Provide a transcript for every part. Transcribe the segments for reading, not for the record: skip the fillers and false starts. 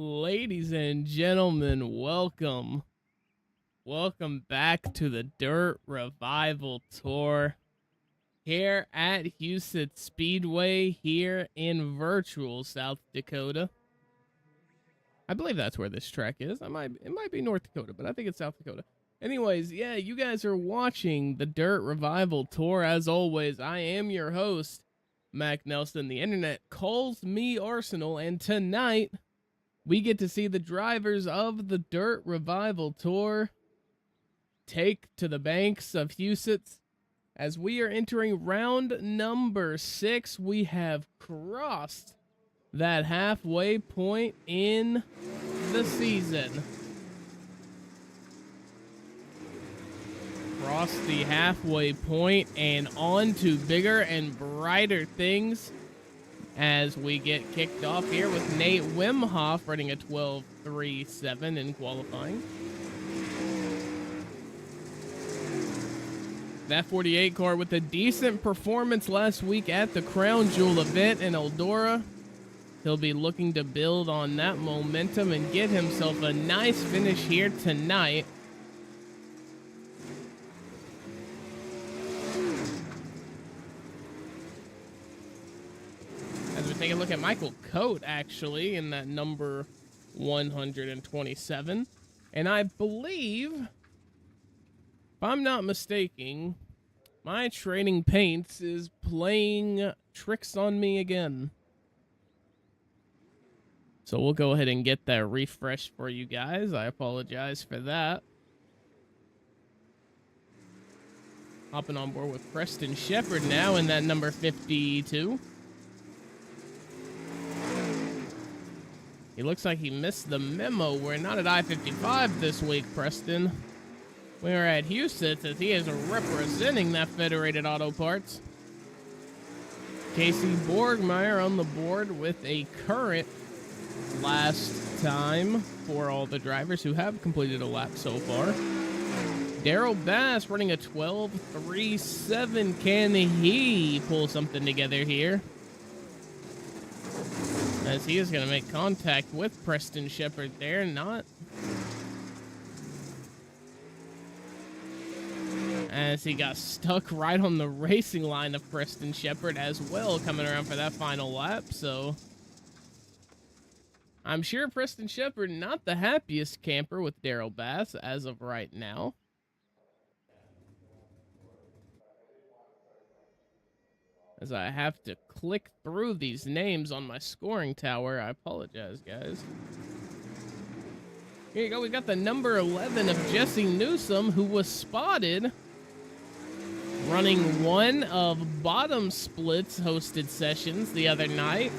Ladies and gentlemen, welcome. Welcome back to the Dirt Revival Tour here at Huset Speedway here in virtual South Dakota. I believe that's where this track is. It might be North Dakota, but I think it's South Dakota. Anyways, yeah, you guys are watching the Dirt Revival Tour. As always, I am your host, Mac Nelson. The internet calls me Arsenal, and tonight we get to see the drivers of the Dirt Revival Tour take to the banks of Huset. As we are entering round number 6, we have crossed that halfway point in the season. Crossed the halfway point and on to bigger and brighter things as we get kicked off here with Nate Wimhoff running a 12.37 in qualifying. That 48 car with a decent performance last week at the Crown Jewel event in Eldora. He'll be looking to build on that momentum and get himself a nice finish here tonight. As we take a look at Michael Coate, actually, in that number 127. And I believe, if I'm not mistaken, my Training Paints is playing tricks on me again. So we'll go ahead and get that refresh for you guys. I apologize for that. Hopping on board with Preston Shepard now in that number 52. He looks like he missed the memo. We're not at I-55 this week, Preston. We're at Huset, as he is representing that Federated Auto Parts. Casey Borgmeyer on the board with a current last time for all the drivers who have completed a lap so far. Daryl Bass running a 12.37. Can he pull something together here? As he is going to make contact with Preston Shepard there. Not. As he got stuck right on the racing line of Preston Shepard as well, coming around for that final lap. So I'm sure Preston Shepard not the happiest camper with Daryl Bass as of right now. As I have to click through these names on my scoring tower. I apologize, guys. Here you go. We got the number 11 of Jesse Newsom, who was spotted running one of Bottom Split's hosted sessions the other night.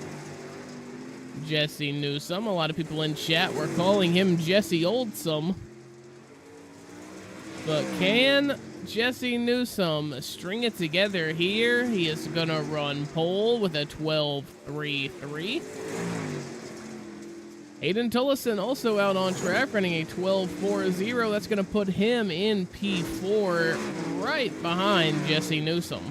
Jesse Newsom. A lot of people in chat were calling him Jesse Oldsome. But can Jesse Newsom string it together here? He is going to run pole with a 12.33. Hayden Tullison also out on track running a 12.40. That's going to put him in P4 right behind Jesse Newsom.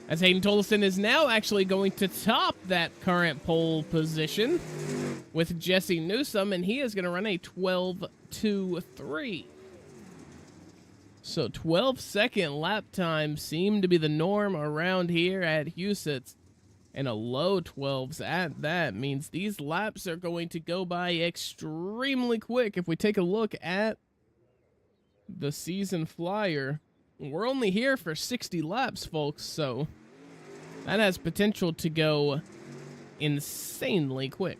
As Hayden Tullison is now actually going to top that current pole position with Jesse Newsom, and he is going to run a 12.23. So 12-second lap time seem to be the norm around here at Huset, and a low 12s at that means these laps are going to go by extremely quick. If we take a look at the season flyer, we're only here for 60 laps, folks, so that has potential to go insanely quick.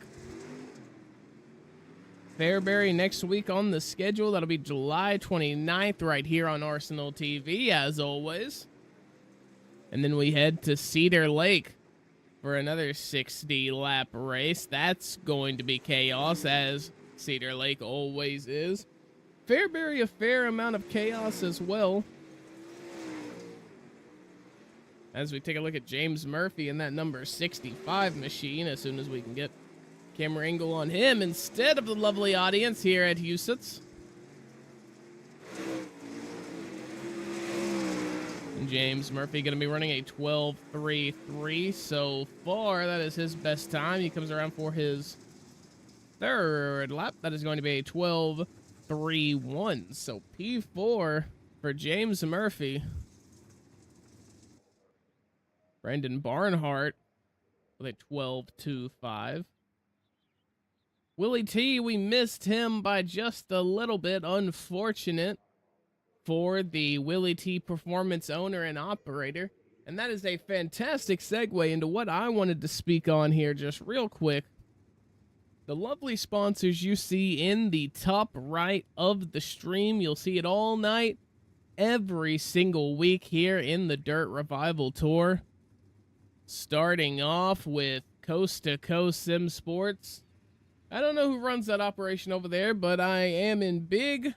Fairbury next week on the schedule. That'll be July 29th right here on Arsenal TV, as always. And then we head to Cedar Lake for another 60-lap race. That's going to be chaos, as Cedar Lake always is. Fairbury, a fair amount of chaos as well. As we take a look at James Murphy in that number 65 machine, as soon as we can get camera angle on him instead of the lovely audience here at Huset. James Murphy going to be running a 12.33 so far. That is his best time. He comes around for his third lap. That is going to be a 12.31. So P4 for James Murphy. Brandon Barnhart with a 12.25. Willie T, we missed him by just a little bit. Unfortunate for the Willie T Performance owner and operator. And that is a fantastic segue into what I wanted to speak on here just real quick. The lovely sponsors you see in the top right of the stream. You'll see it all night, every single week here in the Dirt Revival Tour. Starting off with Coast to Coast Sim Sports. I don't know who runs that operation over there, but I am in big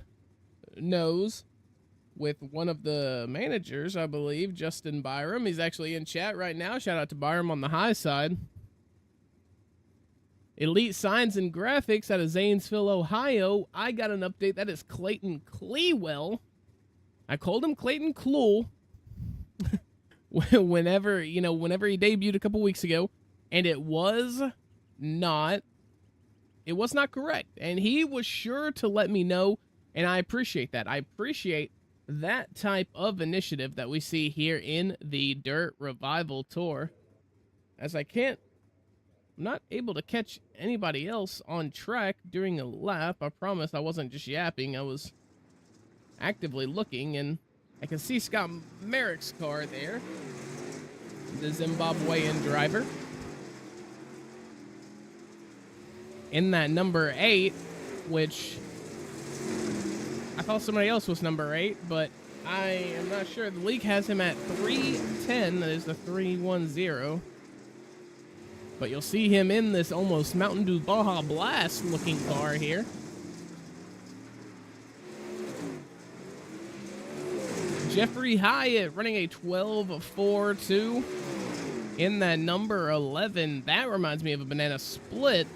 nose with one of the managers, I believe, Justin Byram. He's actually in chat right now. Shout out to Byram on the high side. Elite Signs and Graphics out of Zanesville, Ohio. I got an update. That is Clayton Clewell. I called him Clayton Cluel whenever he debuted a couple weeks ago, and it was not correct. And he was sure to let me know, and I appreciate that. I appreciate that type of initiative that we see here in the Dirt Revival Tour. As I'm not able to catch anybody else on track during a lap. I promise I wasn't just yapping. I was actively looking, and I can see Scott Merrick's car there, the Zimbabwean driver. In that number 8, which I thought somebody else was number 8, but I am not sure. The league has him at 310. That is the 310. But you'll see him in this almost Mountain Dew Baja Blast looking car here. Jeffrey Hyatt running a 12.42 in that number 11. That reminds me of a banana split.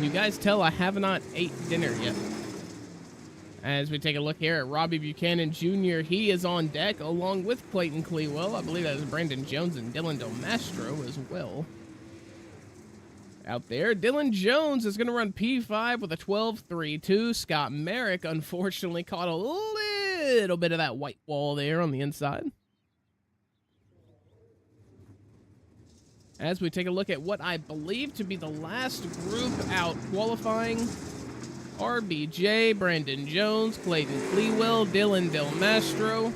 You guys tell I have not ate dinner yet. As we take a look here at Robbie Buchanan Jr., he is on deck along with Clayton Clewell. I believe that is Brandon Jones and Dylan Del Mastro as well. Out there, Dylan Jones is going to run P5 with a 12.32. Scott Merrick, unfortunately, caught a little bit of that white wall there on the inside. As we take a look at what I believe to be the last group out qualifying, RBJ, Brandon Jones, Clayton Clewell, Dylan Del Mastro.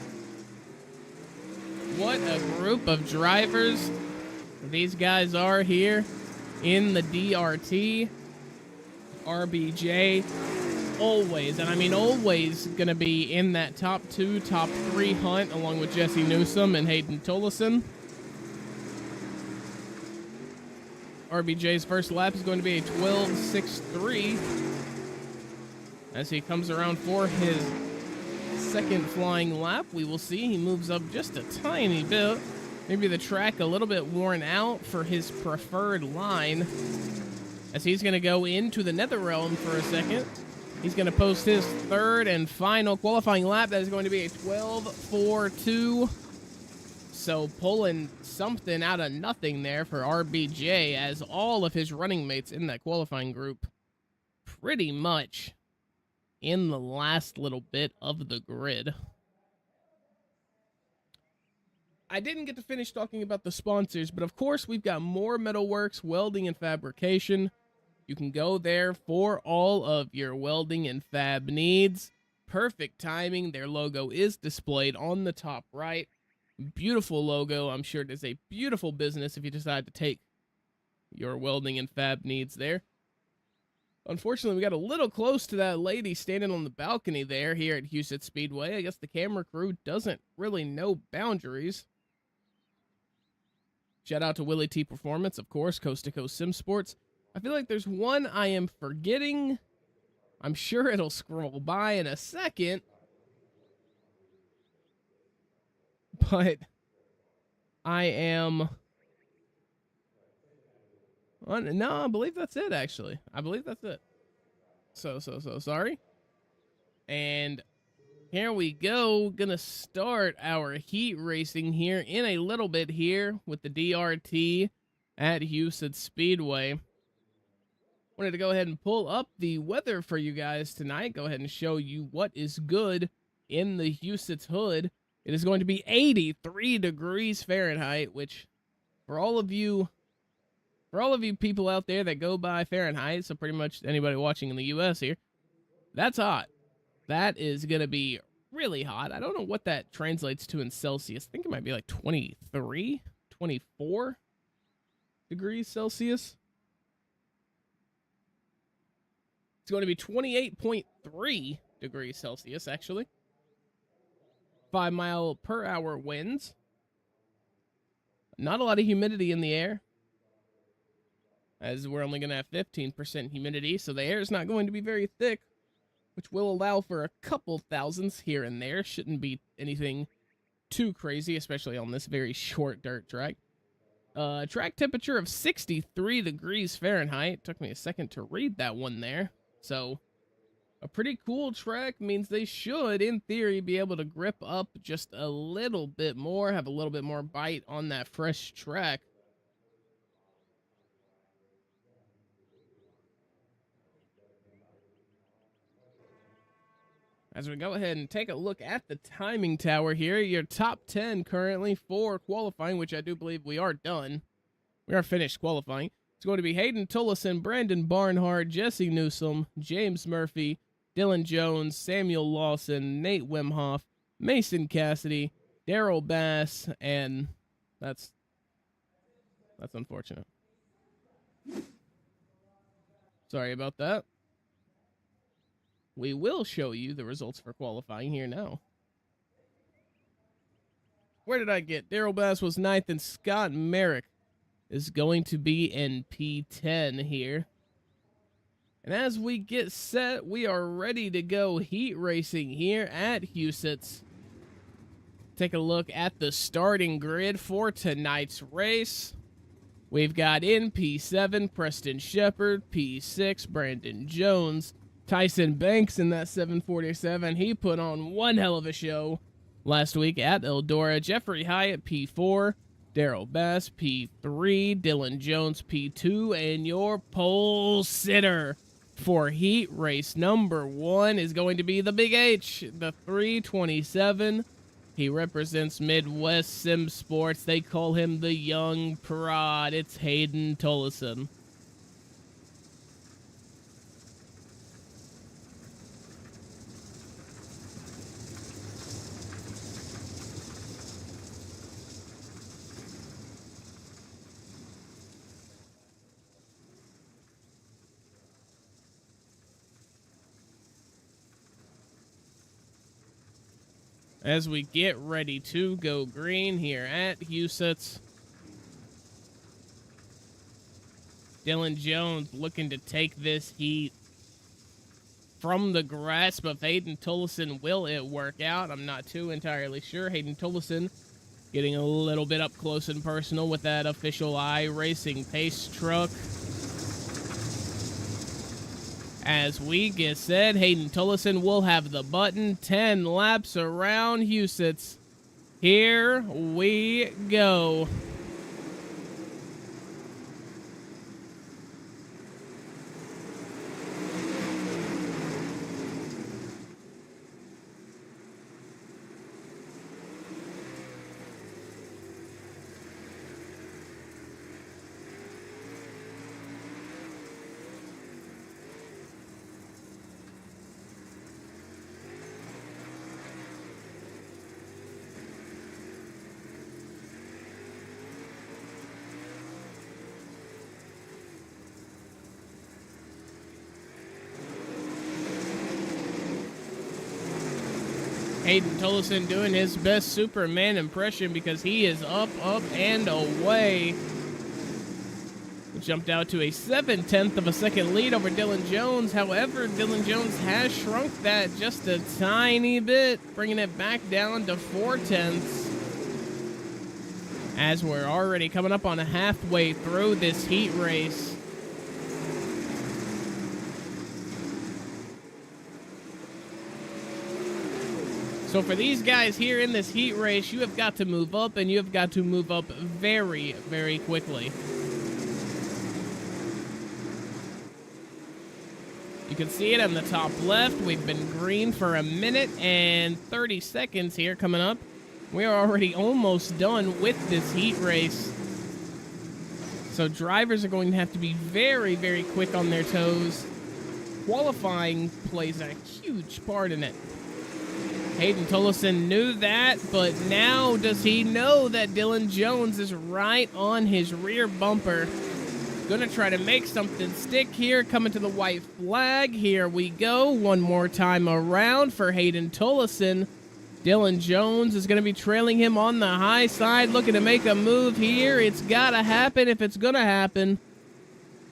What a group of drivers these guys are here in the DRT. RBJ, always, and I mean always, going to be in that top 2, top 3 hunt along with Jesse Newsom and Hayden Tollison. RBJ's first lap is going to be a 12.63. As he comes around for his second flying lap, we will see he moves up just a tiny bit. Maybe the track a little bit worn out for his preferred line. As he's going to go into the Netherrealm for a second. He's going to post his third and final qualifying lap. That is going to be a 12.42. So pulling something out of nothing there for RBJ, as all of his running mates in that qualifying group pretty much in the last little bit of the grid. I didn't get to finish talking about the sponsors, but of course we've got more Metalworks Welding and Fabrication. You can go there for all of your welding and fab needs. Perfect timing. Their logo is displayed on the top right. Beautiful logo. I'm sure it is a beautiful business if you decide to take your welding and fab needs there. Unfortunately, we got a little close to that lady standing on the balcony there here at Huset Speedway. I guess the camera crew doesn't really know boundaries. Shout out to Willie T Performance, of course, Coast to Coast Sim Sports. I feel like there's one I am forgetting. I'm sure it'll scroll by in a second. But I am... No, I believe that's it, actually. I believe that's it. So sorry. And Here we go. Gonna start our heat racing here in a little bit here with the DRT at Huset Speedway. Wanted to go ahead and pull up the weather for you guys tonight. Go ahead and show you what is good in the Huset's hood. It is going to be 83 degrees Fahrenheit, which for all of you people out there that go by Fahrenheit, so pretty much anybody watching in the US here, that's hot. That is going to be really hot. I don't know what that translates to in Celsius. I think it might be like 23, 24 degrees Celsius. It's going to be 28.3 degrees Celsius, actually. 5-mile-per-hour winds. Not a lot of humidity in the air, as we're only going to have 15% humidity, so the air is not going to be very thick, which will allow for a couple thousandths here and there. Shouldn't be anything too crazy, especially on this very short dirt track. Track temperature of 63 degrees Fahrenheit. Took me a second to read that one there. So, a pretty cool track means they should, in theory, be able to grip up just a little bit more, have a little bit more bite on that fresh track. As we go ahead and take a look at the timing tower here, your top 10 currently for qualifying, which I do believe we are done. We are finished qualifying. It's going to be Hayden Tullison, Brandon Barnhart, Jesse Newsom, James Murphy, Dylan Jones, Samuel Lawson, Nate Wimhoff, Mason Cassidy, Daryl Bass, and that's unfortunate. Sorry about that. We will show you the results for qualifying here now. Where did I get? Daryl Bass was 9th, and Scott Merrick is going to be in P10 here. And as we get set, we are ready to go heat racing here at Huset's. Take a look at the starting grid for tonight's race. We've got in P7, Preston Shepard, P6, Brandon Jones, Tyson Banks in that 747. He put on one hell of a show last week at Eldora. Jeffrey Hyatt, P4. Daryl Bass, P3. Dylan Jones, P2. And your pole sitter for heat race number 1 is going to be the Big H, the 327. He represents Midwest Sim Sports. They call him the Young Prod. It's Hayden Tullison. As we get ready to go green here at Huset's. Dylan Jones looking to take this heat from the grasp of Hayden Tullison. Will it work out? I'm not too entirely sure. Hayden Tullison getting a little bit up close and personal with that official iRacing pace truck. As we get set, Hayden Tullison will have the button. 10 laps around Huset's. Here we go. Hayden Tullison doing his best Superman impression because he is up, and away. Jumped out to a 7/10 of a second lead over Dylan Jones. However, Dylan Jones has shrunk that just a tiny bit, bringing it back down to 4/10. As we're already coming up on halfway through this heat race. So for these guys here in this heat race, you have got to move up, and you have got to move up very, very quickly. You can see it on the top left. We've been green for a minute and 30 seconds here coming up. We are already almost done with this heat race. So drivers are going to have to be very, very quick on their toes. Qualifying plays a huge part in it. Hayden Tullison knew that, but now does he know that Dylan Jones is right on his rear bumper? Gonna try to make something stick here, coming to the white flag. Here we go, one more time around for Hayden Tullison. Dylan Jones is gonna be trailing him on the high side, looking to make a move here. It's gotta happen if it's gonna happen.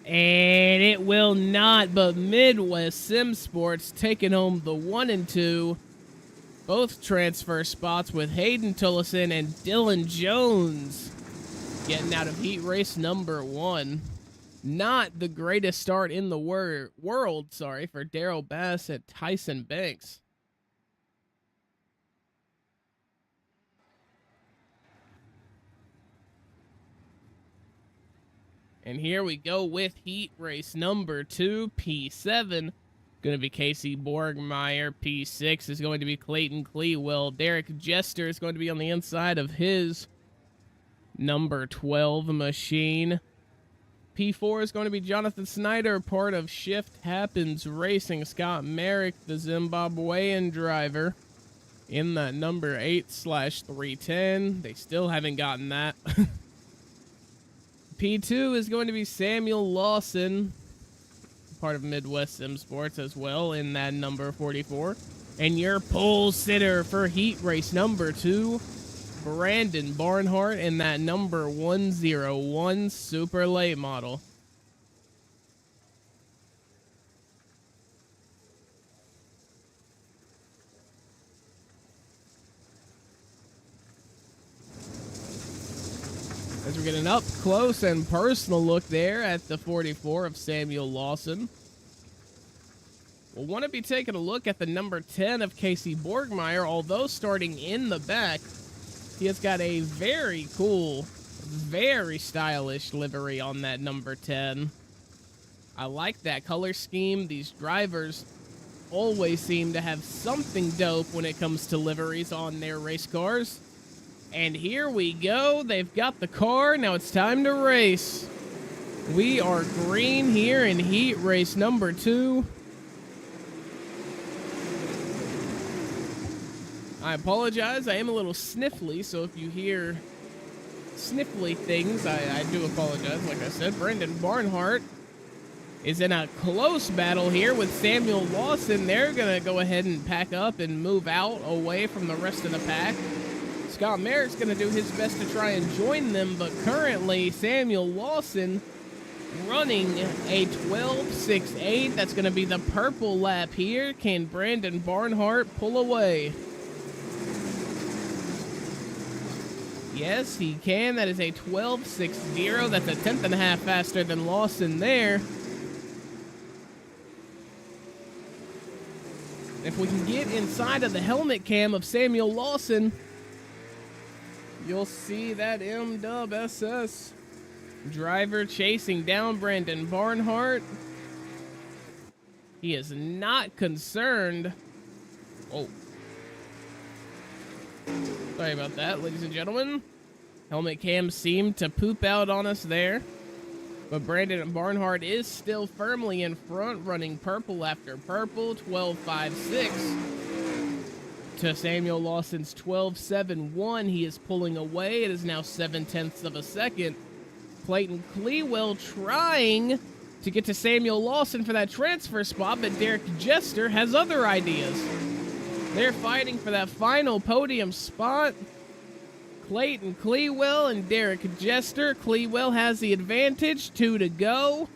And it will not, but Midwest Sim Sports taking home the 1 and 2. Both transfer spots with Hayden Tullison and Dylan Jones getting out of heat race number 1. Not the greatest start in the world, for Darrell Bass at Tyson Banks. And here we go with heat race number 2, P7. Going to be Casey Borgmeyer. P6 is going to be Clayton Clewell. Derek Jester is going to be on the inside of his number 12 machine. P4 is going to be Jonathan Snyder, part of Shift Happens Racing. Scott Merrick, the Zimbabwean driver, in that number 8/310. They still haven't gotten that. P2 is going to be Samuel Lawson, part of Midwest Sim Sports as well, in that number 44. And your pole sitter for heat race number 2, Brandon Barnhart, in that number 101 super late model. As we're getting up close and personal look there at the 44 of Samuel Lawson. We'll want to be taking a look at the number 10 of Casey Borgmeyer, although starting in the back, he has got a very cool, very stylish livery on that number 10. I like that color scheme. These drivers always seem to have something dope when it comes to liveries on their race cars. And here we go. They've got the car. Now it's time to race. We are green here in heat race number 2. I apologize. I am a little sniffly, so if you hear sniffly things, I do apologize. Like I said, Brendan Barnhart is in a close battle here with Samuel Lawson. They're going to go ahead and pack up and move out away from the rest of the pack. Scott Merrick's going to do his best to try and join them, but currently Samuel Lawson running a 12.68. That's going to be the purple lap here. Can Brandon Barnhart pull away? Yes, he can. That is a 12.60. That's a 10th and a half faster than Lawson there. If we can get inside of the helmet cam of Samuel Lawson, you'll see that MWSS driver chasing down Brandon Barnhart. He is not concerned. Oh. Sorry about that, ladies and gentlemen. Helmet cam seemed to poop out on us there. But Brandon Barnhart is still firmly in front, running purple after purple, 12.56. To Samuel Lawson's 12.71. He is pulling away. It is now 0.7 of a second. Clayton Clewell trying to get to Samuel Lawson for that transfer spot, but Derek Jester has other ideas. They're fighting for that final podium spot. Clayton Clewell and Derek Jester. Clewell has the advantage, 2 to go.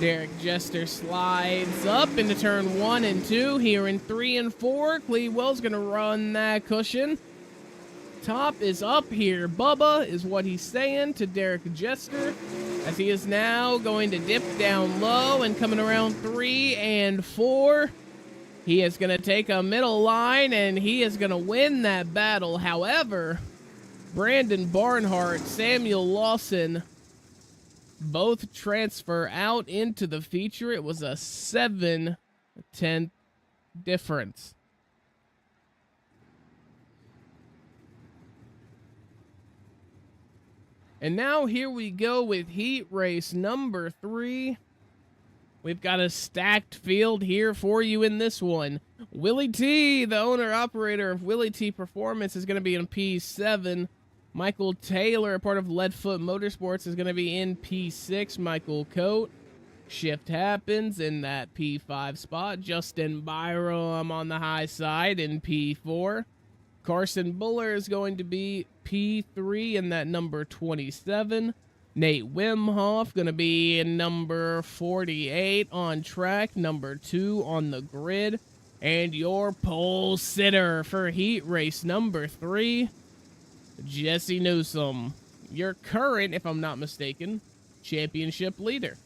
Derek Jester slides up into turn 1 and 2. Here in 3 and 4, Clewell's going to run that cushion. Top is up here. Bubba is what he's saying to Derek Jester, as he is now going to dip down low and coming around 3 and 4. He is going to take a middle line, and he is going to win that battle. However, Brandon Barnhart, Samuel Lawson, both transfer out into the feature. It was a 7/10 difference. And now here we go with heat race number 3. We've got a stacked field here for you in this one. Willie T, the owner-operator of Willie T Performance, is going to be in P7. Michael Taylor, a part of Leadfoot Motorsports, is going to be in P6. Michael Coate, shift happens in that P5 spot. Justin Byram on the high side in P4. Carson Buller is going to be P3 in that number 27. Nate Wimhoff going to be in number 48 on track, number 2 on the grid. And your pole sitter for heat race number 3, Jesse Newsome, your current, if I'm not mistaken, championship leader.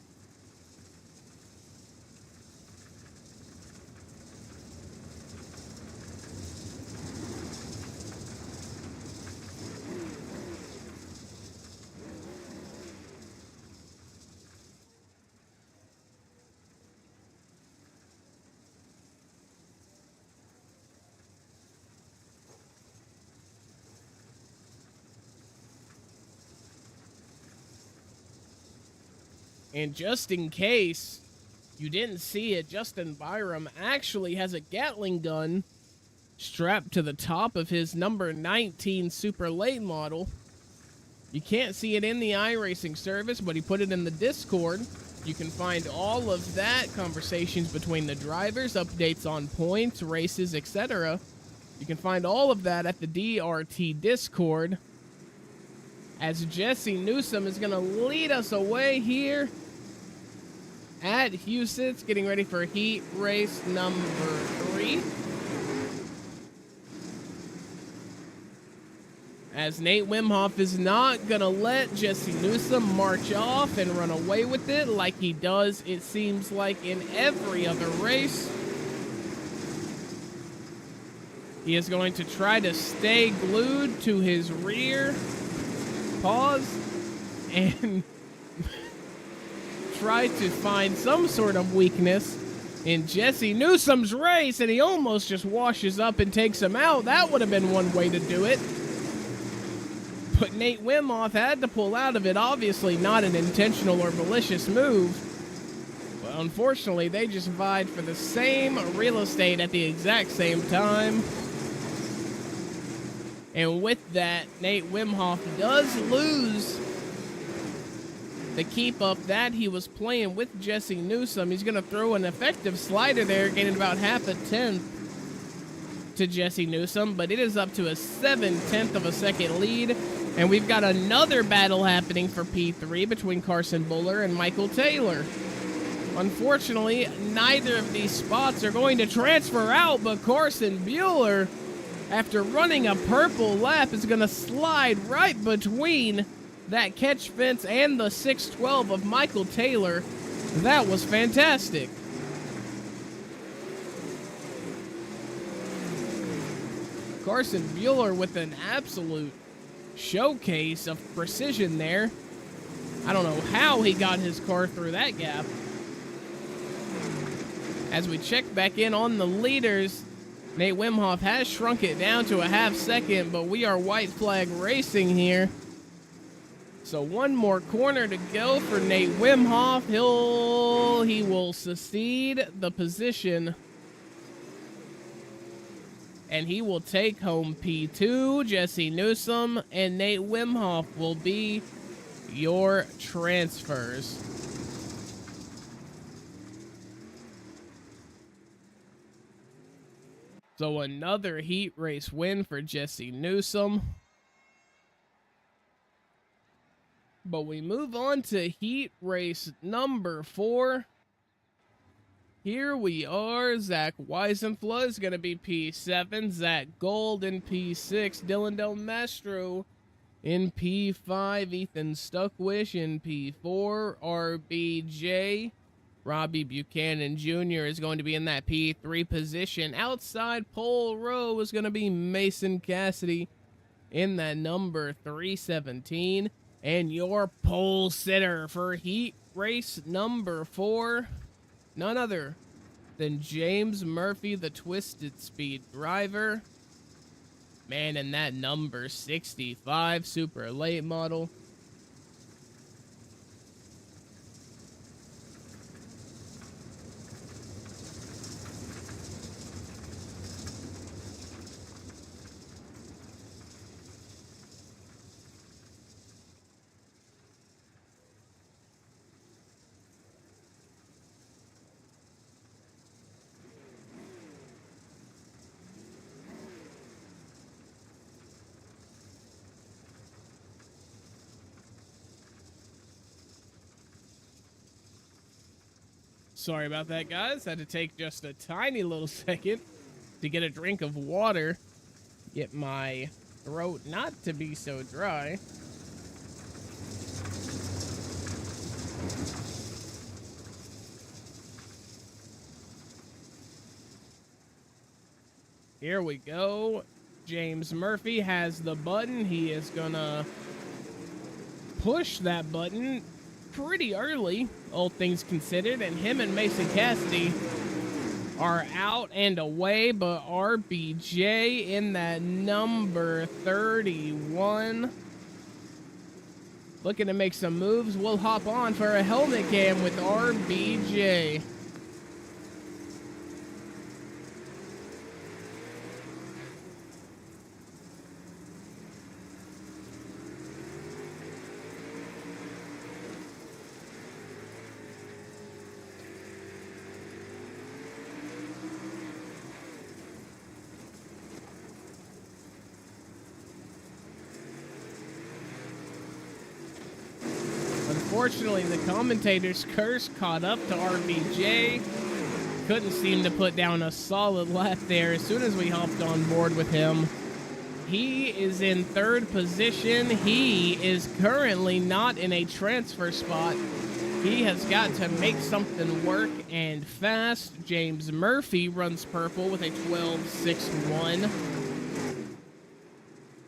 And just in case you didn't see it, Justin Byram actually has a Gatling gun strapped to the top of his number 19 Super Late model. You can't see it in the iRacing service, but he put it in the Discord. You can find all of that, conversations between the drivers, updates on points, races, etc. You can find all of that at the DRT Discord. As Jesse Newsome is going to lead us away here at Huset, getting ready for heat race number 3. As Nate Wimhoff is not going to let Jesse Newsome march off and run away with it like he does, it seems like, in every other race. He is going to try to stay glued to his rear. Pause. And try to find some sort of weakness in Jesse Newsome's race, and he almost just washes up and takes him out. That would have been one way to do it. But Nate Wimhoff had to pull out of it. Obviously not an intentional or malicious move. But unfortunately, they just vied for the same real estate at the exact same time. And with that, Nate Wimhoff does lose the keep up that he was playing with Jesse Newsome. He's going to throw an effective slider there, gaining about half a tenth to Jesse Newsome, but it is up to a 7/10 of a second lead. And we've got another battle happening for P3 between Carson Buller and Michael Taylor. Unfortunately, neither of these spots are going to transfer out, but Carson Buller, after running a purple lap, is going to slide right between that catch fence and the 612 of Michael Taylor. That was fantastic. Carson Bueller with an absolute showcase of precision there. I don't know how he got his car through that gap. As we check back in on the leaders, Nate Wimhoff has shrunk it down to a half second, but we are white flag racing here. So one more corner to go for Nate Wimhoff. He will succeed the position, and he will take home P2. Jesse Newsome and Nate Wimhoff will be your transfers. So another heat race win for Jesse Newsome. But we move on to heat race number 4. Here we are. Zach Weisenfla is going to be P7. Zach Gold in P6. Dylan Del Mastro in P5. Ethan Stuckwish in P4. RBJ Robbie Buchanan Jr. is going to be in that P3 position. Outside pole row is going to be Mason Cassidy in that number 317. And your pole sitter for heat race number 4, none other than James Murphy, the Twisted Speed driver. Man, in that number 65 super late model. Sorry about that, guys. Had to take just a tiny little second to get a drink of water. Get my throat not to be so dry. Here we go. James Murphy has the button. He is gonna push that button pretty early, all things considered, and him and Mason Cassidy are out and away, but RBJ in that number 31 looking to make some moves. We'll hop on for a helmet cam with RBJ. Unfortunately, the commentator's curse caught up to RBJ. Couldn't seem to put down a solid lap there as soon as we hopped on board with him. He is in third position. He is currently not in a transfer spot. He has got to make something work, and fast. James Murphy runs purple with a 12.61.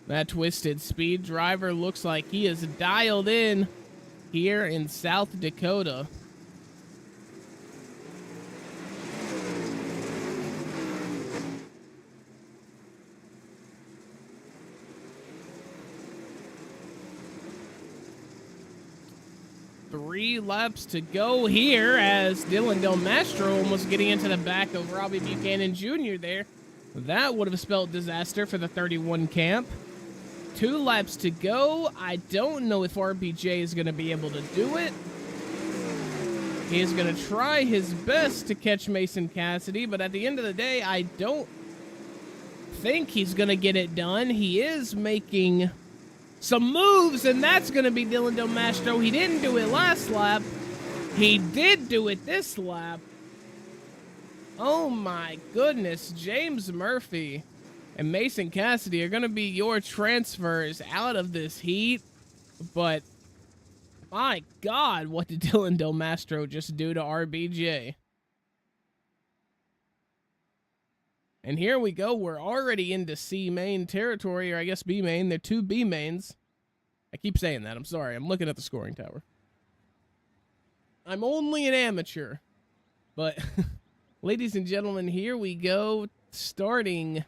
That Twisted Speed driver looks like he is dialed in here in South Dakota. Three laps to go here as Dylan Del Mastro almost getting into the back of Robbie Buchanan Jr. there. That would have spelled disaster for the 31 camp. 2 laps to go. I don't know if RBJ is going to be able to do it. He is going to try his best to catch Mason Cassidy, but at the end of the day, I don't think he's going to get it done. He is making some moves, and that's going to be Dylan Del Mastro. He didn't do it last lap. He did do it this lap. Oh my goodness, James Murphy and Mason Cassidy are going to be your transfers out of this heat. But, my God, what did Dylan Del Mastro just do to RBJ? And here we go. We're already into C main territory, or I guess B main. They're 2 B mains. I keep saying that. I'm sorry. I'm looking at the scoring tower. I'm only an amateur. But, ladies and gentlemen, here we go. Starting...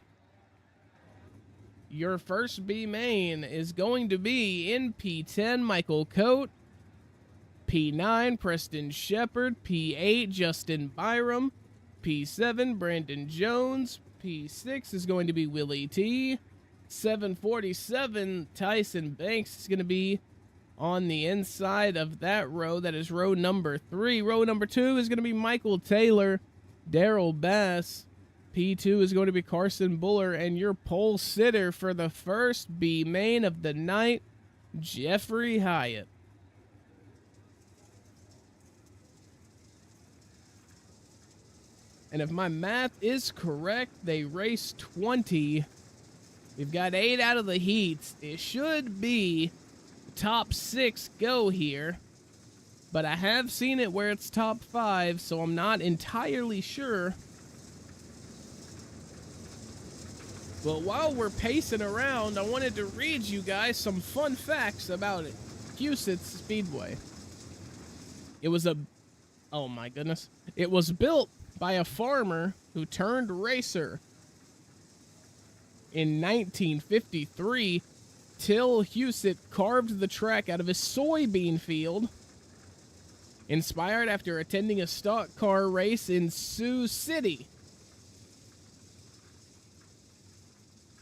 Your first B main is going to be in P10, Michael Coate. P9, Preston Shepard. P8, Justin Byram. P7, Brandon Jones. P6 is going to be Willie T. 747, Tyson Banks is going to be on the inside of that row. That is row number 3. Row number 2 is going to be Michael Taylor, Daryl Bass. P2 is going to be Carson Buller, and your pole sitter for the first B main of the night, Jeffrey Hyatt. And if my math is correct, they race 20. We've got 8 out of the heats. It should be top 6 go here. but I have seen it where it's top 5, so I'm not entirely sure. But while we're pacing around, I wanted to read you guys some fun facts about it. Huset Speedway. It was oh my goodness. It was built by a farmer who turned racer in 1953. Till Huset carved the track out of his soybean field, inspired after attending a stock car race in Sioux City.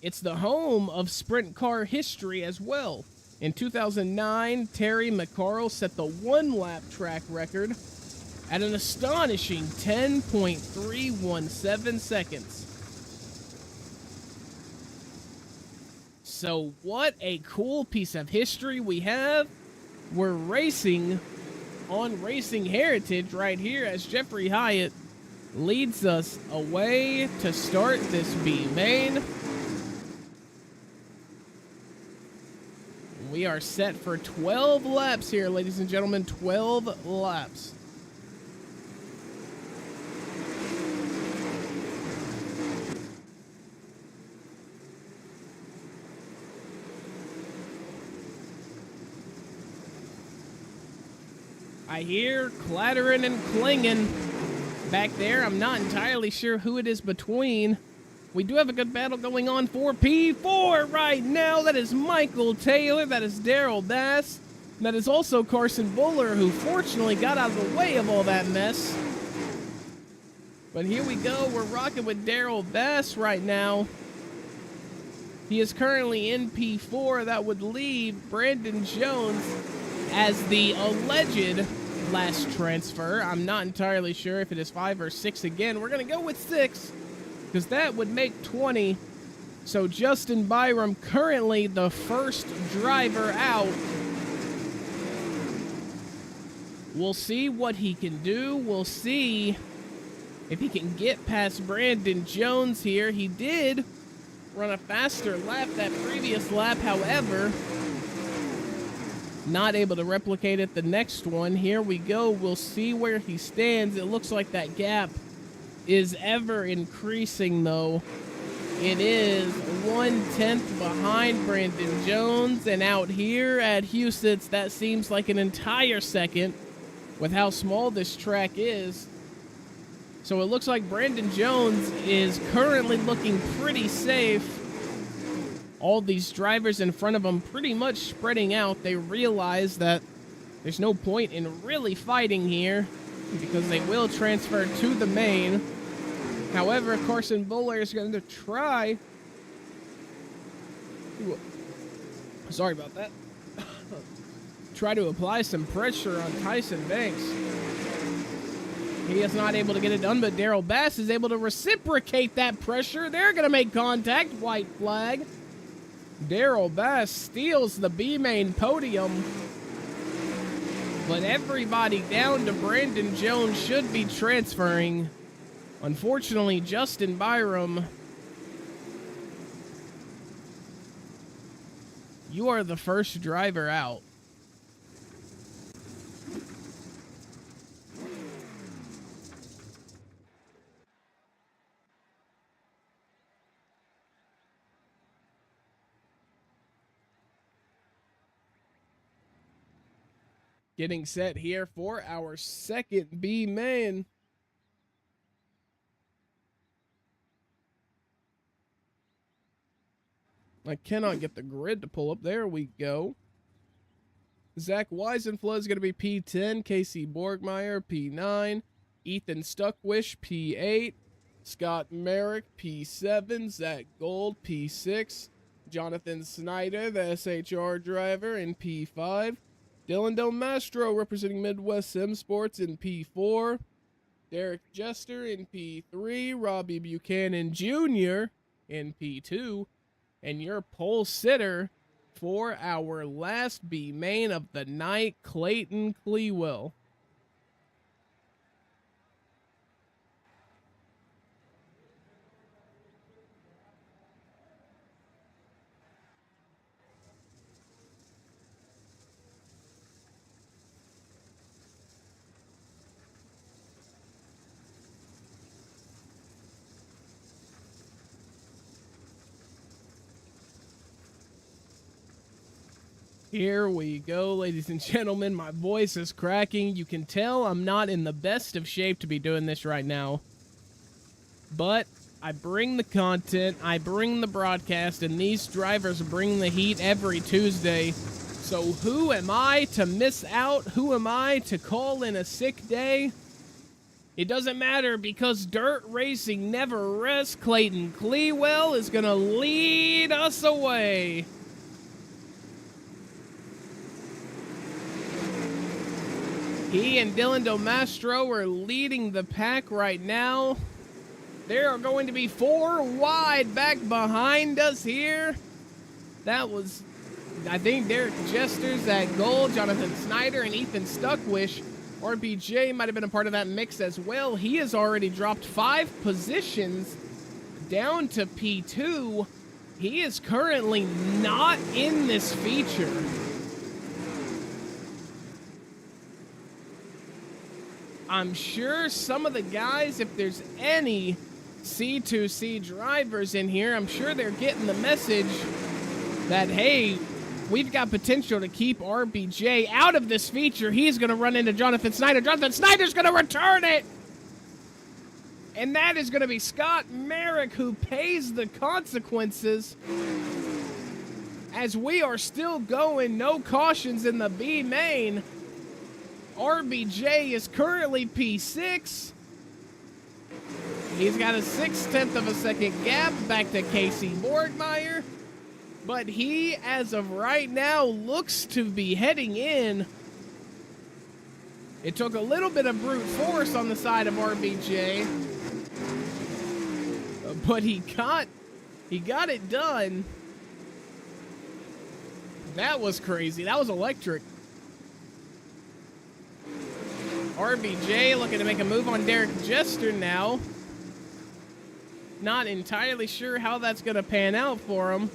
It's the home of sprint car history as well. In 2009, Terry McCarl set the one-lap track record at an astonishing 10.317 seconds. So what a cool piece of history we have. We're racing on racing heritage right here as Jeffrey Hyatt leads us away to start this B main. We are set for 12 laps here, ladies and gentlemen. 12 laps. I hear clattering and clinging back there. I'm not entirely sure who it is between. We do have a good battle going on for P4 right now. That is Michael Taylor. That is Daryl Bass. That is also Carson Buller, who fortunately got out of the way of all that mess. But here we go. We're rocking with Daryl Bass right now. He is currently in P4. That would leave Brandon Jones as the alleged last transfer. I'm not entirely sure if it is 5 or 6 again. We're going to go with 6. Because that would make 20. So Justin Byram currently the first driver out. We'll see what he can do. We'll see if he can get past Brandon Jones here. He did run a faster lap that previous lap, however, not able to replicate it the next one. Here we go. We'll see where he stands. It looks like that gap is ever increasing, though. It is 1/10 behind Brandon Jones, and out here at Huset's, that seems like an entire second with how small this track is. So it looks like Brandon Jones is currently looking pretty safe. All these drivers in front of him pretty much spreading out. They realize that there's no point in really fighting here because they will transfer to the main. However, Carson Buller is going to try. Sorry about that. Try to apply some pressure on Tyson Banks. He is not able to get it done, but Daryl Bass is able to reciprocate that pressure. They're going to make contact. White flag. Daryl Bass steals the B-main podium. But everybody down to Brandon Jones should be transferring. Unfortunately, Justin Byram, you are the first driver out. Getting set here for our second B main. I cannot get the grid to pull up. There we go. Zach Weisenflow is going to be P10. Casey Borgmeyer, P9. Ethan Stuckwish, P8. Scott Merrick, P7. Zach Gold, P6. Jonathan Snyder, the SHR driver, in P5. Dylan Del Mastro representing Midwest Sim Sports in P4. Derek Jester in P3. Robbie Buchanan Jr. in P2. And your pole sitter for our last B main of the night, Clayton Clewell. Here we go, ladies and gentlemen. My voice is cracking. You can tell I'm not in the best of shape to be doing this right now. But I bring the content, I bring the broadcast, and these drivers bring the heat every Tuesday. So who am I to miss out? Who am I to call in a sick day? It doesn't matter because dirt racing never rests. Clayton Clewell is going to lead us away. He and Dylan Domastro are leading the pack right now. There are going to be 4 wide back behind us here. That was, I think, Derek Jester's at goal, Jonathan Snyder, and Ethan Stuckwish. RBJ might have been a part of that mix as well. He has already dropped 5 positions down to P2. He is currently not in this feature. I'm sure some of the guys, if there's any C2C drivers in here, I'm sure they're getting the message that, hey, we've got potential to keep RBJ out of this feature. He's going to run into Jonathan Snyder. Jonathan Snyder's going to return it! And that is going to be Scott Merrick who pays the consequences as we are still going. No cautions in the B main. RBJ is currently P6. He's got a 0.6 of a second gap back to Casey Borgmeyer. But he, as of right now, looks to be heading in. It took a little bit of brute force on the side of RBJ. But he got it done. That was crazy. That was electric. RBJ looking to make a move on Derek Jester now. Not entirely sure how that's going to pan out for him.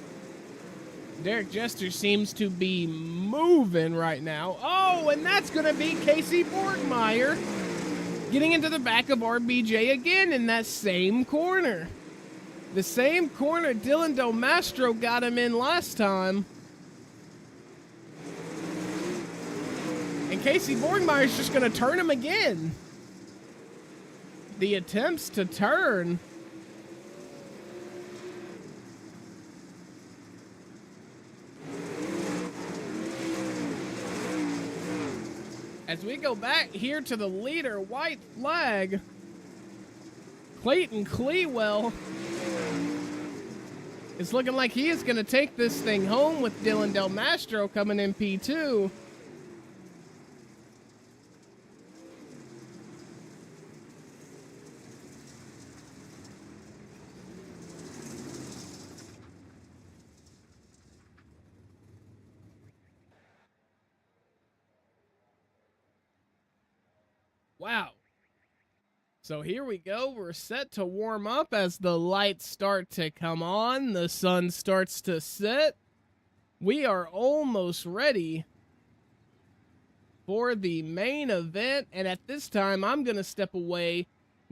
Derek Jester seems to be moving right now. Oh, and that's going to be Casey Borgmeyer getting into the back of RBJ again in that same corner. The same corner Dylan Domastro got him in last time. And Casey Borgmeyer's just going to turn him again. The attempts to turn. As we go back here to the leader, white flag. Clayton Clewell is looking like he is going to take this thing home with Dylan Domastro coming in P2. Wow. So here we go. We're set to warm up as the lights start to come on. The sun starts to set. We are almost ready for the main event. And at this time, I'm going to step away,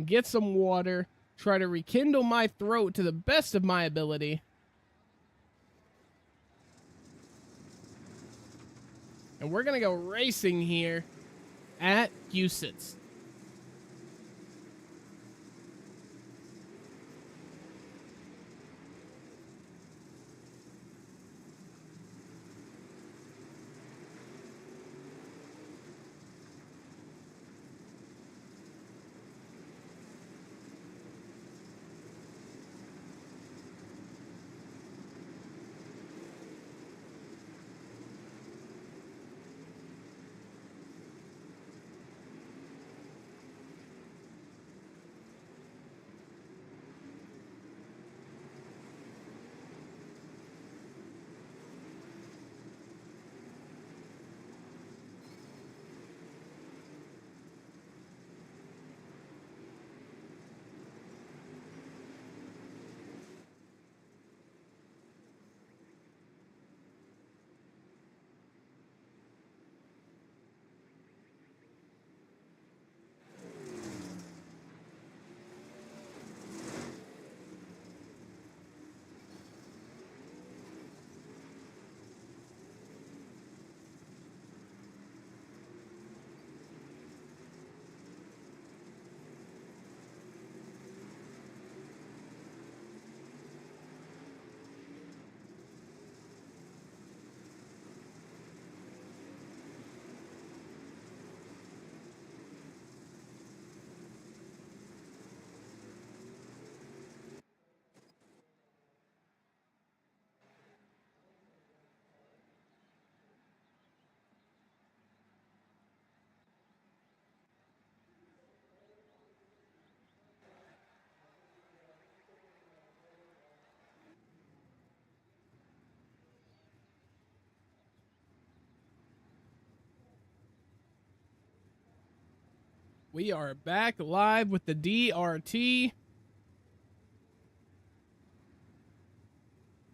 get some water, try to rekindle my throat to the best of my ability. And we're going to go racing here at Huset's. We are back live with the DRT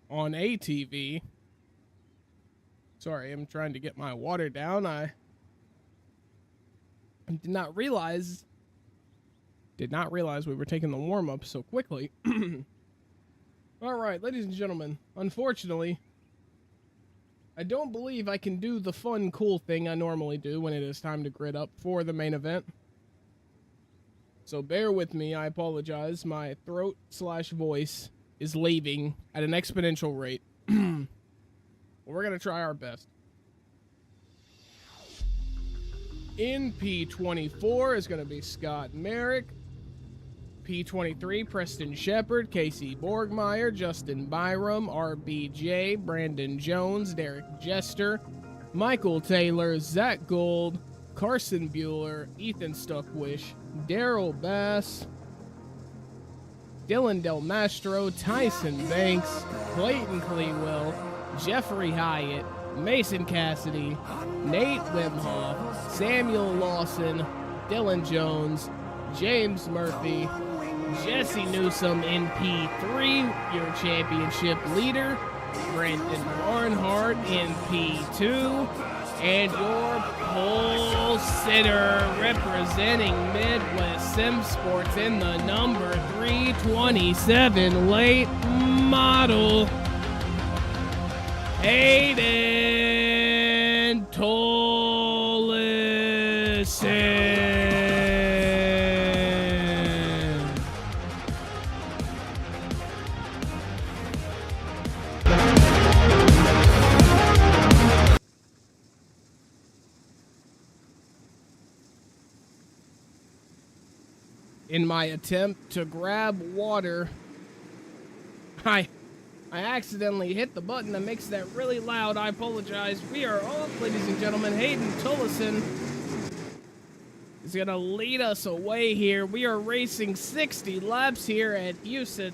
on ATV. Sorry, I'm trying to get my water down. I did not realize we were taking the warm-up so quickly. All right, ladies and gentlemen, unfortunately, I don't believe I can do the fun, cool thing I normally do when it is time to grid up for the main event. So bear with me, I apologize. My throat/voice is leaving at an exponential rate. We're going to try our best. In P24 is going to be Scott Merrick. P23, Preston Shepard, Casey Borgmeyer, Justin Byram, RBJ, Brandon Jones, Derek Jester, Michael Taylor, Zach Gold, Carson Bueller, Ethan Stuckwish, Daryl Bass, Dylan Del Mastro, Tyson Banks, Clayton Clewell, Jeffrey Hyatt, Mason Cassidy, Nate Wimhoff, Samuel Lawson, Dylan Jones, James Murphy, Jesse Newsom in P3, your championship leader, Brendan Barnhart in P2, and your pole sitter representing Midwest Sim Sports in the number 327 late model, Hayden Tollison. In my attempt to grab water, I accidentally hit the button that makes that really loud. I apologize. We are off, ladies and gentlemen. Hayden Tollison is going to lead us away here. We are racing 60 laps here at Huset.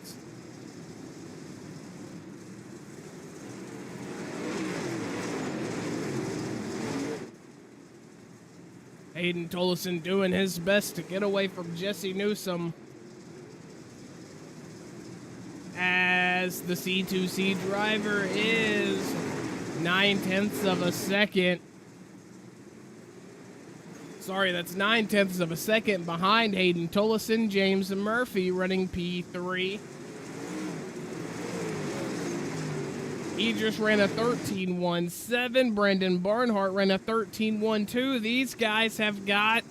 Hayden Tollison doing his best to get away from Jesse Newsom as the C2C driver is 9/10 of a second. Sorry, that's 9/10 of a second behind Hayden Tollison. James Murphy running P3. He just ran a 13.17. Brendan Barnhart ran a 13.12. These guys have got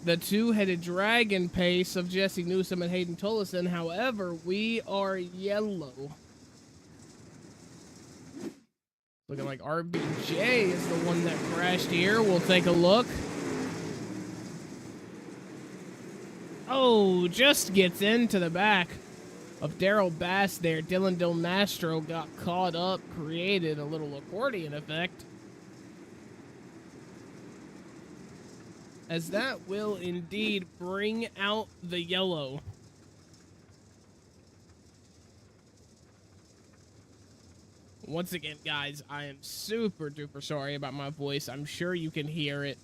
the two-headed dragon pace of Jesse Newsom and Hayden Tollison. However, we are yellow. Looking like RBJ is the one that crashed here. We'll take a look. Oh, just gets into the back of Daryl Bass there. Dylan Del Mastro got caught up, created a little accordion effect, as that will indeed bring out the yellow. Once again, guys, I am super duper sorry about my voice. I'm sure you can hear it.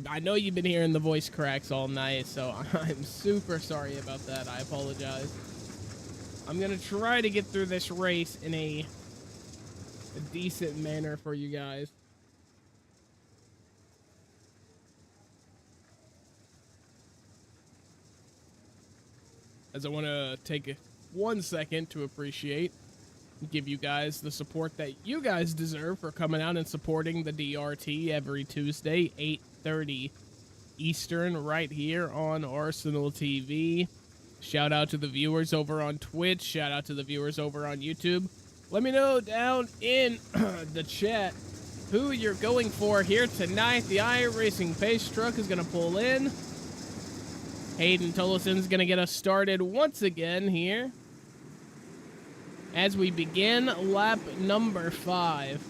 I know you've been hearing the voice cracks all night, so I'm super sorry about that. I apologize. I'm going to try to get through this race in a decent manner for you guys. As I want to take 1 second to appreciate, give you guys the support that you guys deserve for coming out and supporting the DRT every Tuesday, 8:30 Eastern, right here on Arsenal TV. Shout out to the viewers over on Twitch. Shout out to the viewers over on YouTube. Let me know down in the chat who you're going for here tonight. The iRacing Pace Truck is going to pull in. Hayden Tollison's going to get us started once again here as we begin lap number 5.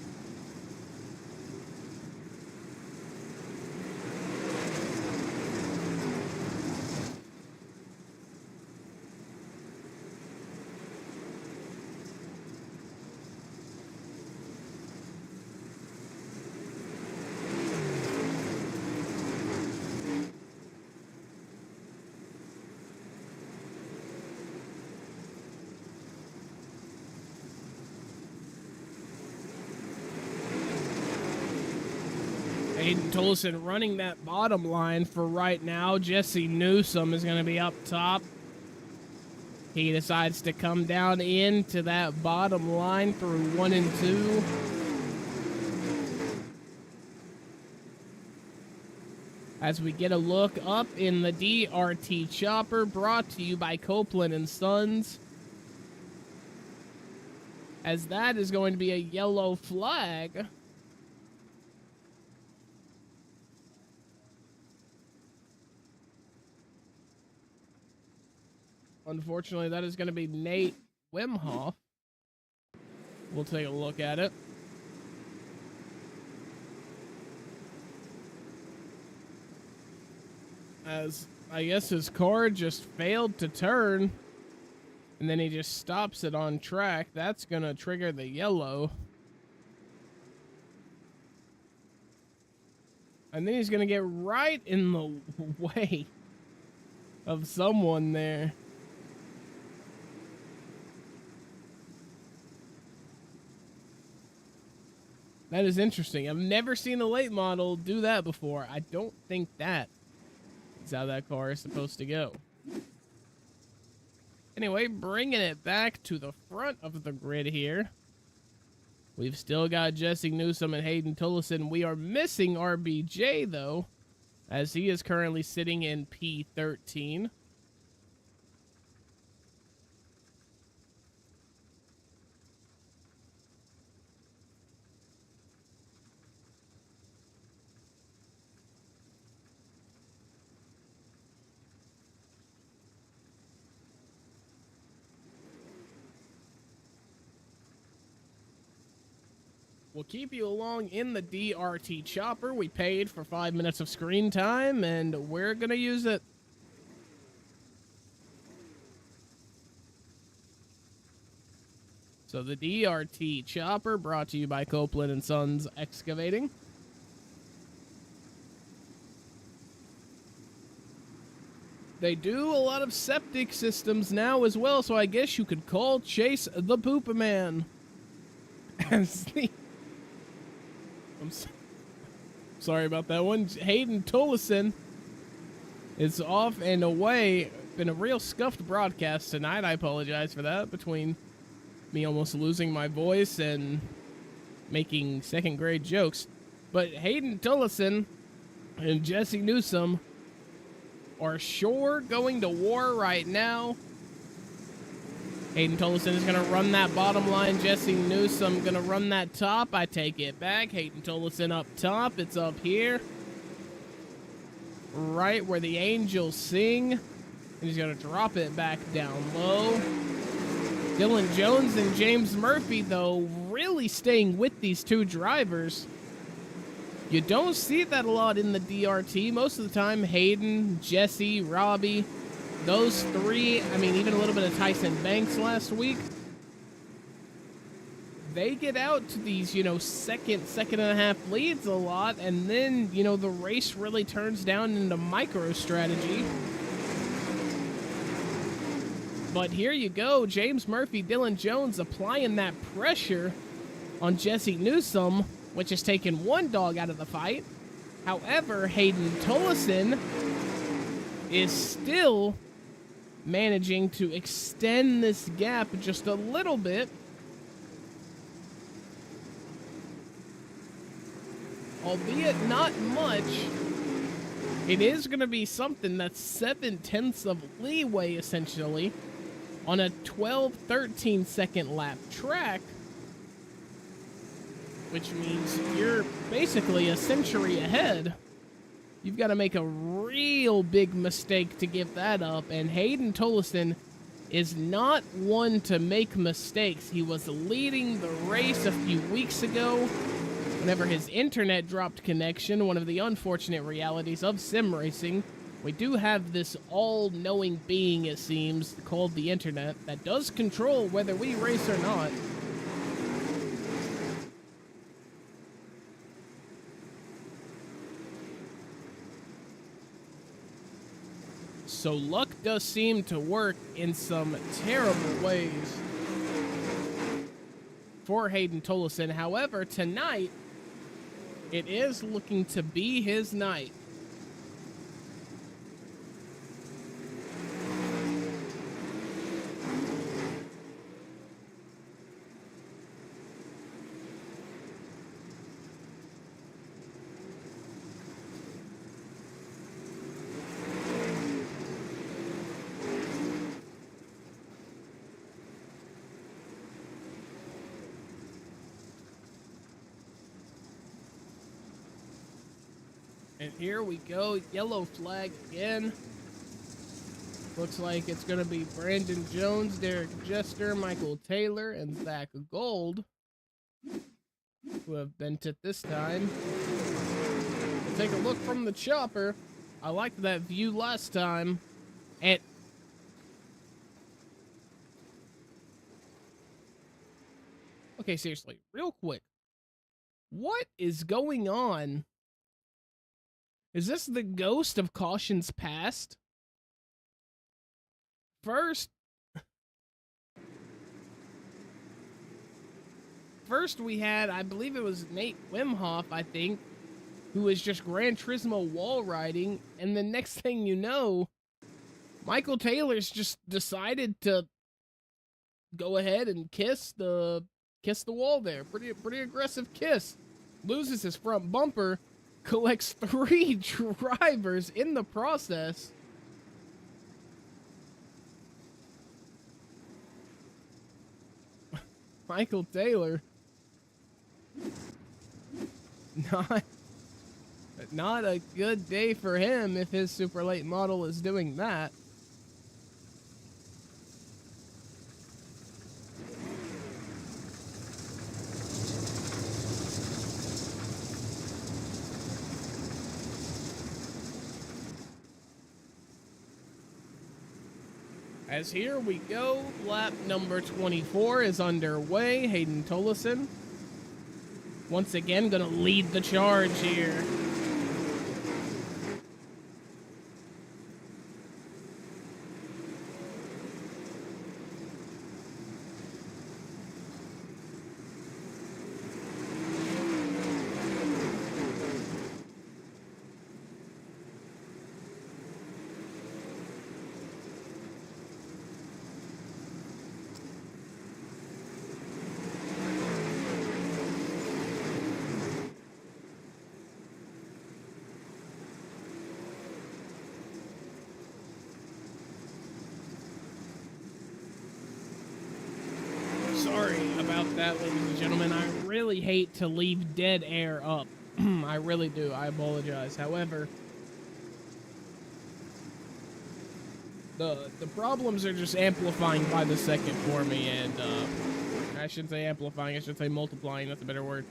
Hayden Tollefson running that bottom line for right now. Jesse Newsome is going to be up top. He decides to come down into that bottom line through 1 and 2. As we get a look up in the DRT chopper, brought to you by Copeland & Sons. As that is going to be a yellow flag. Unfortunately, that is going to be Nate Wimhoff. We'll take a look at it. As I guess his car just failed to turn, and then he just stops it on track. That's going to trigger the yellow. And then he's going to get right in the way of someone there. That is interesting. I've never seen a late model do that before. I don't think that is how that car is supposed to go. Anyway, bringing it back to the front of the grid here. We've still got Jesse Newsome and Hayden Tollefson. We are missing RBJ, though, as he is currently sitting in P13. We'll keep you along in the DRT chopper. We paid for 5 minutes of screen time, and we're going to use it. So the DRT chopper brought to you by Copeland & Sons Excavating. They do a lot of septic systems now as well, so I guess you could call Chase the Poopa Man. As the... Sorry about that one. Hayden Tollefson is off and away. Been a real scuffed broadcast tonight. I apologize for that, between me almost losing my voice and making second grade jokes. But Hayden Tollefson and Jesse Newsome are sure going to war right now. Hayden Tollefson is going to run that bottom line. Jesse Newsome going to run that top. I take it back. Hayden Tollefson up top. It's up here. Right where the angels sing. And he's going to drop it back down low. Dylan Jones and James Murphy, though, really staying with these two drivers. You don't see that a lot in the DRT. Most of the time, Hayden, Jesse, Robbie... Those three, I mean, even a little bit of Tyson Banks last week, they get out to these, second and a half leads a lot, and then, the race really turns down into micro strategy. But here you go, James Murphy, Dylan Jones applying that pressure on Jesse Newsome, which has taken one dog out of the fight. However, Hayden Tollefson is still managing to extend this gap just a little bit. Albeit not much. It is going to be something that's 7/10 of leeway, essentially, on a 12-13 second lap track. Which means you're basically a century ahead. You've got to make a real big mistake to give that up, and Hayden Tollefson is not one to make mistakes. He was leading the race a few weeks ago whenever his internet dropped connection, one of the unfortunate realities of sim racing. We do have this all-knowing being, it seems, called the internet, that does control whether we race or not. So luck does seem to work in some terrible ways for Hayden Tollefson. However, tonight, It is looking to be his night. And here we go, yellow flag again. Looks like it's going to be Brandon Jones, Derek Jester, Michael Taylor, and Zach Gold who have bent it this time. We'll take a look from the chopper. I liked that view last time. And okay, seriously, real quick. What is going on? Is this the ghost of Caution's past? First we had, I believe it was Nate Wimhoff, I think, who was just Gran Turismo wall riding, and the next thing you know, Michael Taylor's just decided to go ahead and kiss the wall there. Pretty aggressive kiss. Loses his front bumper, collects 3 drivers in the process. Michael Taylor. Not a good day for him if his super late model is doing that. As here we go, lap number 24 is underway. Hayden Tollefson, once again, gonna lead the charge here. Sorry about that, ladies and gentlemen. I really hate to leave dead air up. I really do. I apologize. However, the problems are just amplifying by the second for me, and I shouldn't say amplifying, I should say multiplying. That's a better word.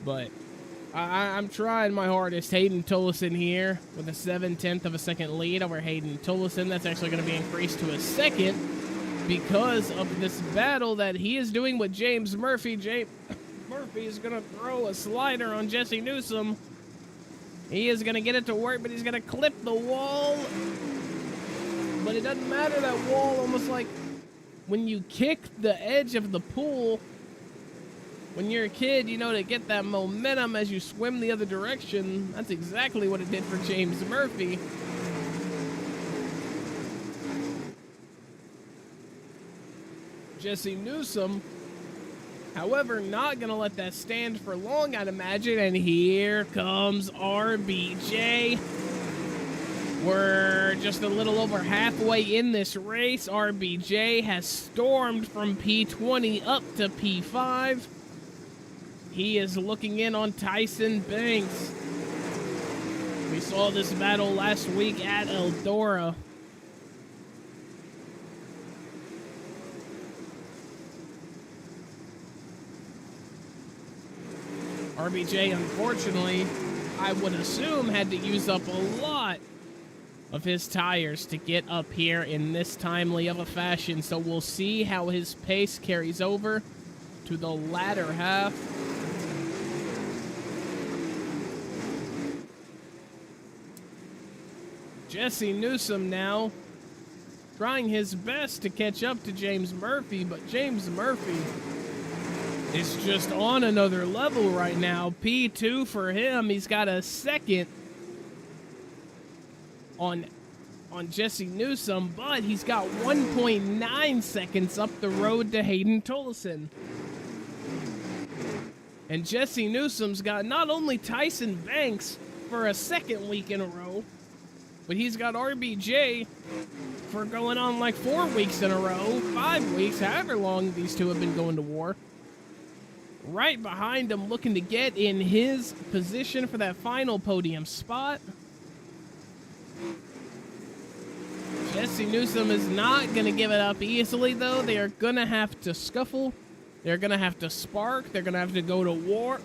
But I'm trying my hardest. Hayden Tollefson here with a 7/10 of a second lead over Hayden Tollefson. That's actually going to be increased to a second because of this battle that he is doing with James Murphy. James Murphy is going to throw a slider on Jesse Newsom. He is going to get it to work, but he's going to clip the wall. But it doesn't matter, that wall, almost like when you kick the edge of the pool, when you're a kid, you know, to get that momentum as you swim the other direction. That's exactly what it did for James Murphy. Jesse Newsom, however, not going to let that stand for long, I'd imagine. And here comes RBJ. We're just a little over halfway in this race. RBJ has stormed from P20 up to P5. He is looking in on Tyson Banks. We saw this battle last week at Eldora. RBJ, unfortunately, I would assume, had to use up a lot of his tires to get up here in this timely of a fashion. So we'll see how his pace carries over to the latter half. Jesse Newsom now trying his best to catch up to James Murphy, but James Murphy is just on another level right now. P2 for him. He's got a second on Jesse Newsome, but he's got 1.9 seconds up the road to Hayden Tollefson. And Jesse Newsome's got not only Tyson Banks for a second week in a row, but he's got RBJ for going on like 4 weeks in a row, 5 weeks, however long these two have been going to war. Right behind him, looking to get in his position for that final podium spot. Jesse Newsome is not going to give it up easily, though. They are going to have to scuffle. They're going to have to spark. They're going to have to go to war.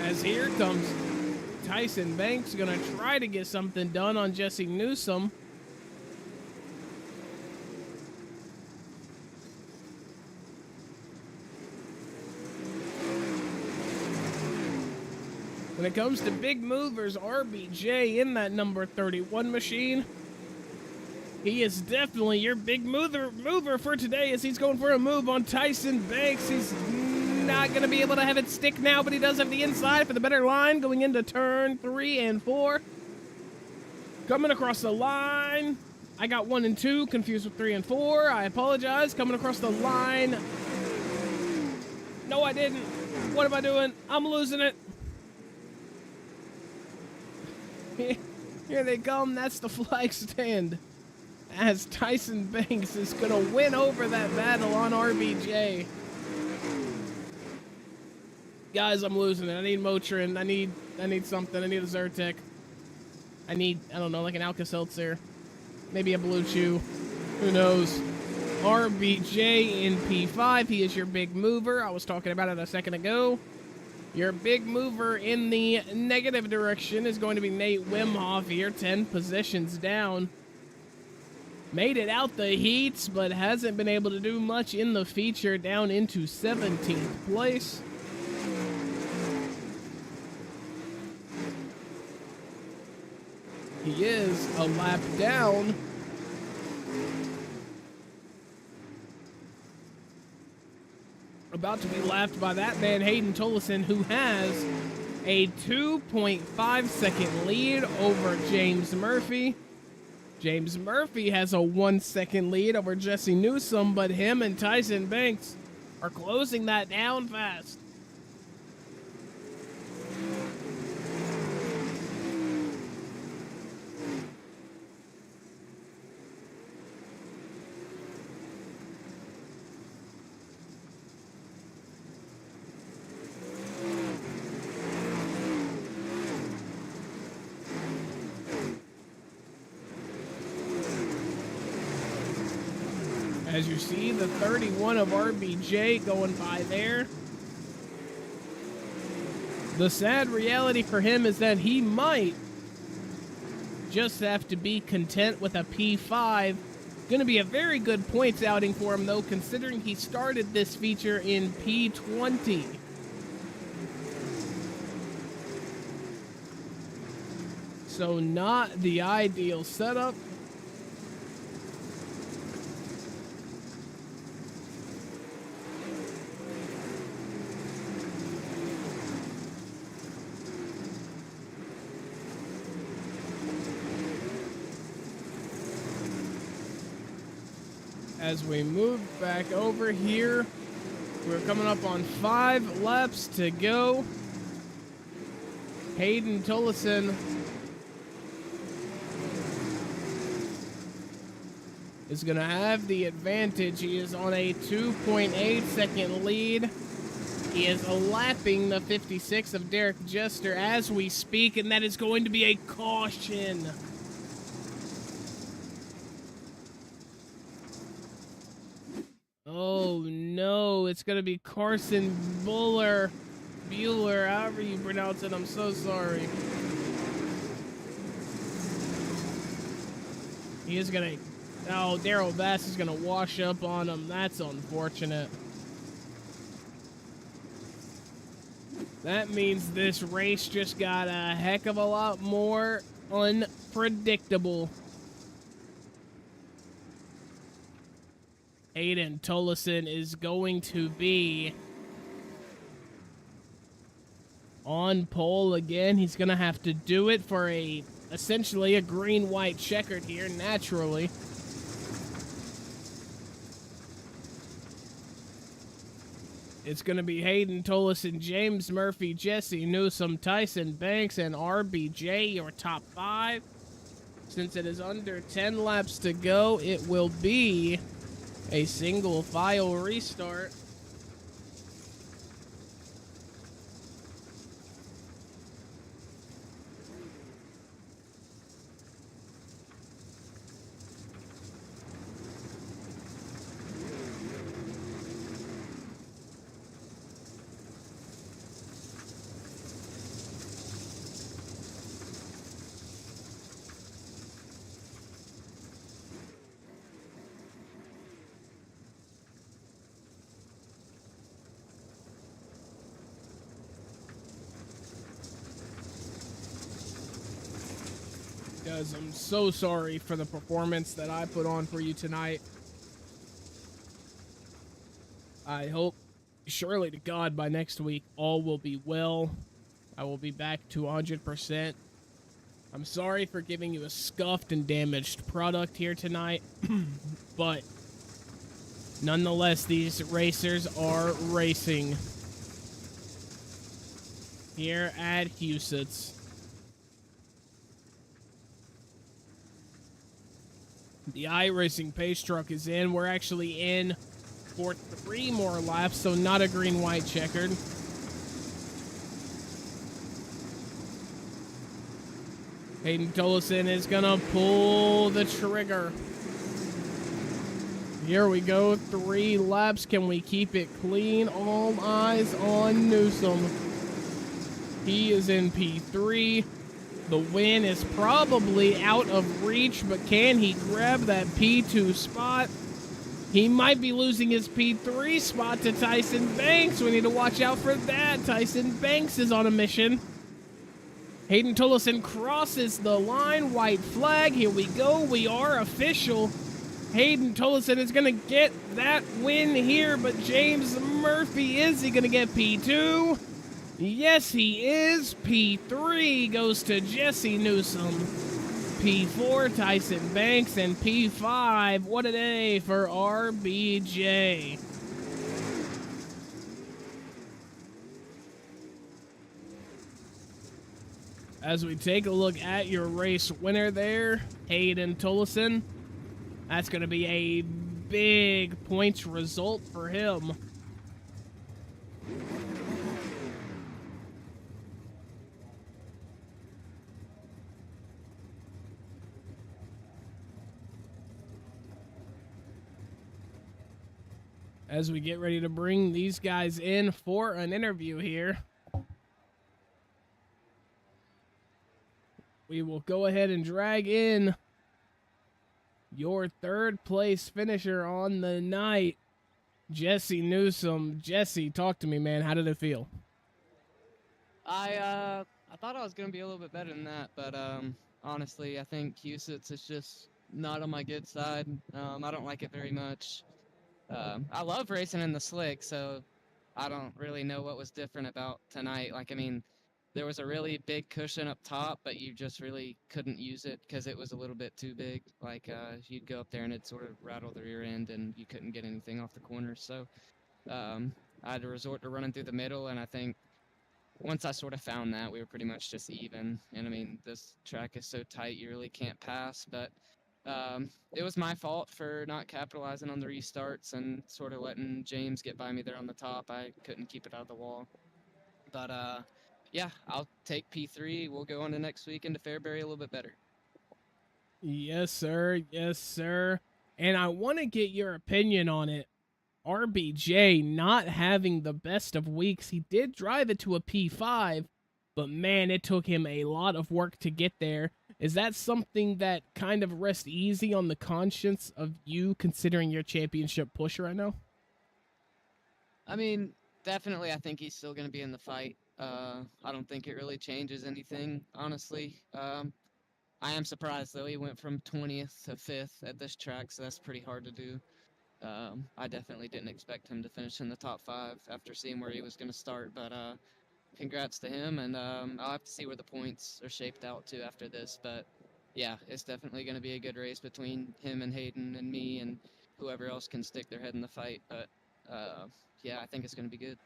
As here comes Tyson Banks, gonna try to get something done on Jesse Newsome. When it comes to big movers, RBJ in that number 31 machine, he is definitely your big mover for today, as he's going for a move on Tyson Banks. He's not going to be able to have it stick now, but he does have the inside for the better line going into turn 3 and 4. Coming across the line. I got 1 and 2 confused with 3 and 4. I apologize. Coming across the line. No, I didn't. What am I doing? I'm losing it. Here they come. That's the flag stand, as Tyson Banks is going to win over that battle on RBJ. Guys, I'm losing it. I need Motrin. I need something. I need a Zyrtec. I don't know, like an Alka-Seltzer. Maybe a Blue Chew. Who knows? RBJ in P5. He is your big mover. I was talking about it a second ago. Your big mover in the negative direction is going to be Nate Wimhoff here, 10 positions down. Made it out the heats, but hasn't been able to do much in the feature, down into 17th place. He is a lap down. About to be lapped by that man, Hayden Tollefson, who has a 2.5 second lead over James Murphy. James Murphy has a 1 second lead over Jesse Newsome, but him and Tyson Banks are closing that down fast. As you see, the 31 of RBJ going by there. The sad reality for him is that he might just have to be content with a P5. Going to be a very good points outing for him, though, considering he started this feature in P20. So not the ideal setup. As we move back over here, we're coming up on 5 laps to go. Hayden Tollefson is going to have the advantage. He is on a 2.8 second lead. He is lapping the 56 of Derek Jester as we speak, and that is going to be a caution. Oh no, it's going to be Carson Bueller, however you pronounce it. I'm so sorry. He is going to Oh, Daryl Bass is going to wash up on him. That's unfortunate. That means this race just got a heck of a lot more unpredictable. Hayden Tollefson is going to be on pole again. He's going to have to do it for essentially a green-white checkered here, naturally. It's going to be Hayden Tollefson, James Murphy, Jesse Newsom, Tyson Banks, and RBJ, your top 5. Since it is under 10 laps to go, it will be a single file restart. Guys, I'm so sorry for the performance that I put on for you tonight. I hope, surely to God, by next week, all will be well. I will be back to 100%. I'm sorry for giving you a scuffed and damaged product here tonight, but nonetheless, these racers are racing here at Huset's. The iRacing pace truck is in. We're actually in for 3 more laps, so not a green-white checkered. Hayden Tollefson is gonna pull the trigger. Here we go, 3 laps. Can we keep it clean? All eyes on Newsom. He is in P3. The win is probably out of reach, but can he grab that P2 spot? He might be losing his P3 spot to Tyson Banks. We need to watch out for that. Tyson Banks is on a mission. Hayden Tollefson crosses the line. White flag. Here we go. We are official. Hayden Tollefson is going to get that win here, but James Murphy, is he going to get P2? Yes, he is. P3 goes to Jesse Newsom. P4, Tyson Banks, and P5, what a day for RBJ. As we take a look at your race winner there, Hayden Tollefson, that's going to be a big points result for him. As we get ready to bring these guys in for an interview here, we will go ahead and drag in your 3rd place finisher on the night, Jesse Newsom. Jesse, talk to me, man. How did it feel? I thought I was gonna be a little bit better than that, but honestly, I think Huset's is just not on my good side. I don't like it very much. I love racing in the slick, so I don't really know what was different about tonight. Like, I mean, there was a really big cushion up top, but you just really couldn't use it because it was a little bit too big. Like, you'd go up there and it'd sort of rattle the rear end, and you couldn't get anything off the corners. So I had to resort to running through the middle, and I think once I sort of found that, we were pretty much just even. And I mean, this track is so tight, you really can't pass, but it was my fault for not capitalizing on the restarts and sort of letting James get by me there on the top. I couldn't keep it out of the wall. But yeah, I'll take P3. We'll go on to next week into Fairbury a little bit better. Yes, sir. Yes, sir. And I want to get your opinion on it. RBJ not having the best of weeks. He did drive it to a P5, but man, it took him a lot of work to get there. Is that something that kind of rests easy on the conscience of you considering your championship push right now? I mean, definitely, I think he's still going to be in the fight. I don't think it really changes anything, honestly. I am surprised though. He went from 20th to 5th at this track, so that's pretty hard to do. I definitely didn't expect him to finish in the top 5 after seeing where he was going to start, but congrats to him, and I'll have to see where the points are shaped out to after this. But yeah, it's definitely going to be a good race between him and Hayden and me and whoever else can stick their head in the fight. But yeah, I think it's going to be good.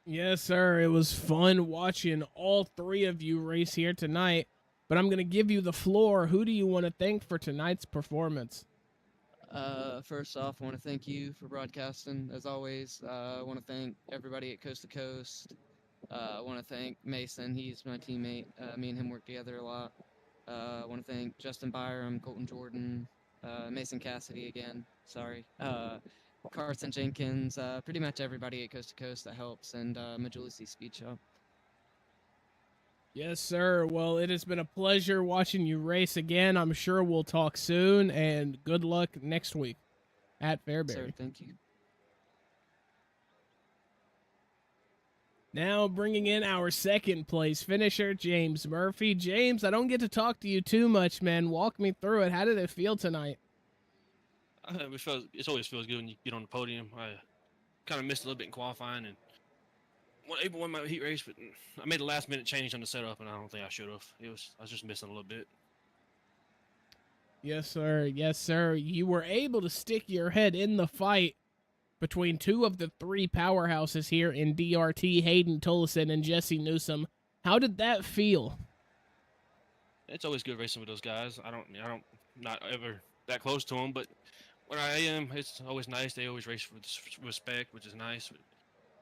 Yes, sir. It was fun watching all three of you race here tonight. But I'm going to give you the floor. Who do you want to thank for tonight's performance? First off, I want to thank you for broadcasting, as always. I want to thank everybody at Coast to Coast. I want to thank Mason. He's my teammate. Me and him work together a lot. I want to thank Justin Byram, Colton Jordan, Mason Cassidy again. Sorry. Carson Jenkins. Pretty much everybody at Coast to Coast that helps, and Majulisi Speed Shop. Yes, sir. Well, it has been a pleasure watching you race again. I'm sure we'll talk soon, and good luck next week at Fairbury. Sir, thank you. Now bringing in our second place finisher, James Murphy. James, I don't get to talk to you too much, man. Walk me through it. How did it feel tonight? It always feels good when you get on the podium. I kind of missed a little bit in qualifying and able to win my heat race, but I made a last minute change on the setup, and I don't think I should have. I was just missing a little bit. Yes, sir. Yes, sir. You were able to stick your head in the fight between two of the three powerhouses here in DRT, Hayden Tullison and Jesse Newsom. How did that feel? It's always good racing with those guys. Not ever that close to them, but when I am, it's always nice. They always race with respect, which is nice. But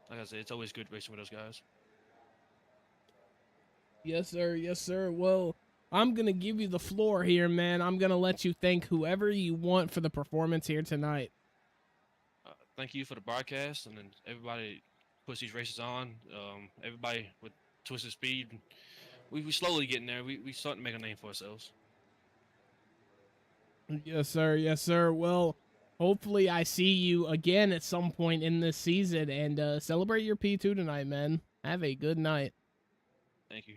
like I said, it's always good racing with those guys. Yes, sir. Yes, sir. Well, I'm going to give you the floor here, man. I'm going to let you thank whoever you want for the performance here tonight. Thank you for the broadcast, and then everybody puts these races on. Everybody with Twisted Speed, we slowly getting there. We starting to make a name for ourselves. Yes, sir. Yes, sir. Well, hopefully I see you again at some point in this season, and celebrate your P2 tonight, man. Have a good night. Thank you.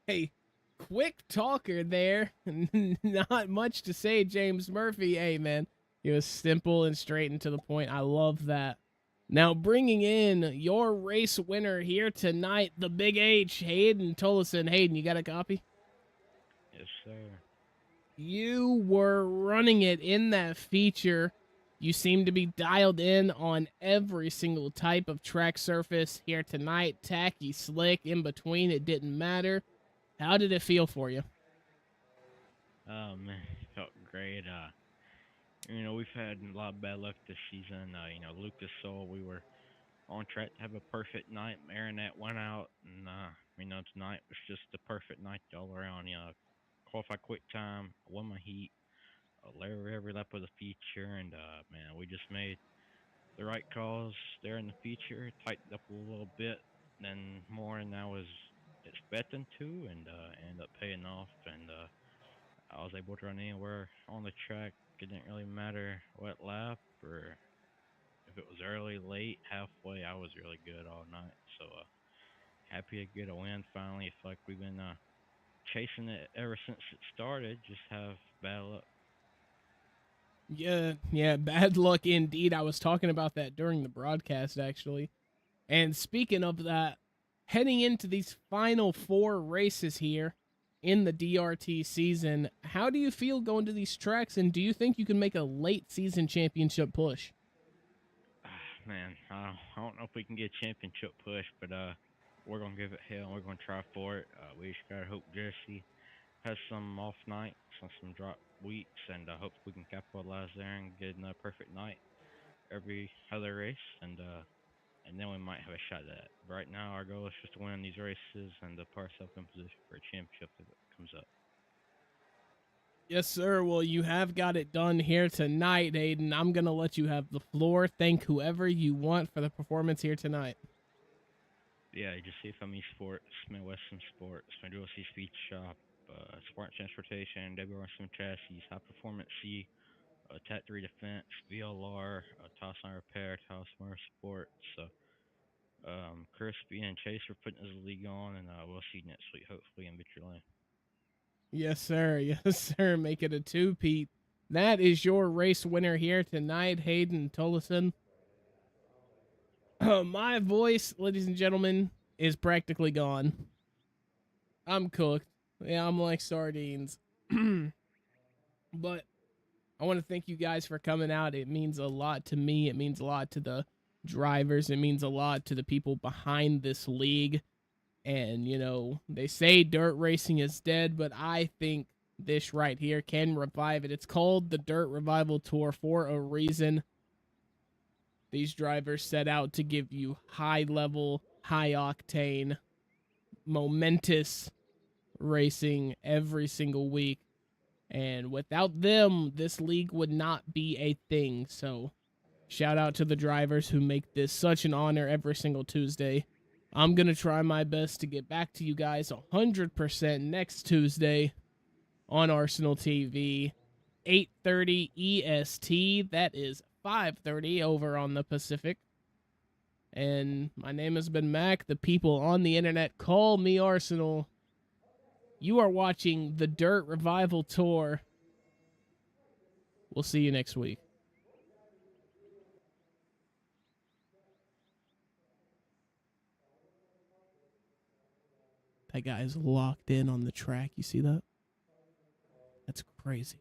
Hey, quick talker there. Not much to say, James Murphy. Hey, man, he was simple and straight and to the point. I love that. Now, bringing in your race winner here tonight, the Big H, Hayden Tullison. Hayden, you got a copy? Yes, sir. You were running it in that feature. You seem to be dialed in on every single type of track surface here tonight. Tacky, slick, in between, it didn't matter. How did it feel for you? Oh man, it felt great. We've had a lot of bad luck this season. Lucas Soul, we were on track to have a perfect night. Marinette went out, and tonight was just the perfect night all around. Qualified quick time, won my heat, every lap of the feature, and man, we just made the right calls there in the feature, tightened up a little bit, then more than I was expecting to, and ended up paying off, and I was able to run anywhere on the track. It didn't really matter what lap or if it was early, late, halfway. I was really good all night, so happy to get a win finally. It's like we've been chasing it ever since it started. Just have bad luck. Yeah, bad luck indeed. I was talking about that during the broadcast, actually. And speaking of that, heading into these final 4 races here in the DRT season, how do you feel going to these tracks, and do you think you can make a late season championship push? Man, I don't know if we can get a championship push, but we're gonna give it hell and we're gonna try for it. We just gotta hope Jesse has some off nights and some drop weeks, and I hope we can capitalize there and get a perfect night every other race, and then we might have a shot at it. But right now, our goal is just to win these races and to put ourselves in position for a championship if it comes up. Yes, sir. Well, you have got it done here tonight, Aiden. I'm going to let you have the floor. Thank whoever you want for the performance here tonight. Yeah, just see if I'm esports, Midwestern Sports, my dual C speed shop, Spartan Transportation, WRSM chassis, high performance C, Tat 3 defense, VLR, Tossan repair, Toss Motorsports. So, Crispy and Chase are putting this league on, and we'll see you next week, hopefully in Victory Lane. Yes, sir. Yes, sir. Make it a two-peat. That is your race winner here tonight, Hayden Tullison. My voice, ladies and gentlemen, is practically gone. I'm cooked. Yeah, I'm like sardines. But I want to thank you guys for coming out. It means a lot to me. It means a lot to the drivers. It means a lot to the people behind this league. And, you know, they say dirt racing is dead, but I think this right here can revive it. It's called the Dirt Revival Tour for a reason. These drivers set out to give you high level, high octane, momentous racing every single week. And without them, this league would not be a thing. So, shout out to the drivers who make this such an honor every single Tuesday. I'm going to try my best to get back to you guys 100% next Tuesday on Arsenal TV, 8:30 EST. That is 5:30 over on the Pacific. And my name has been Mac. The people on the internet call me Arsenal. You are watching the Dirt Revival Tour. We'll see you next week. That guy is locked in on the track. You see that? That's crazy.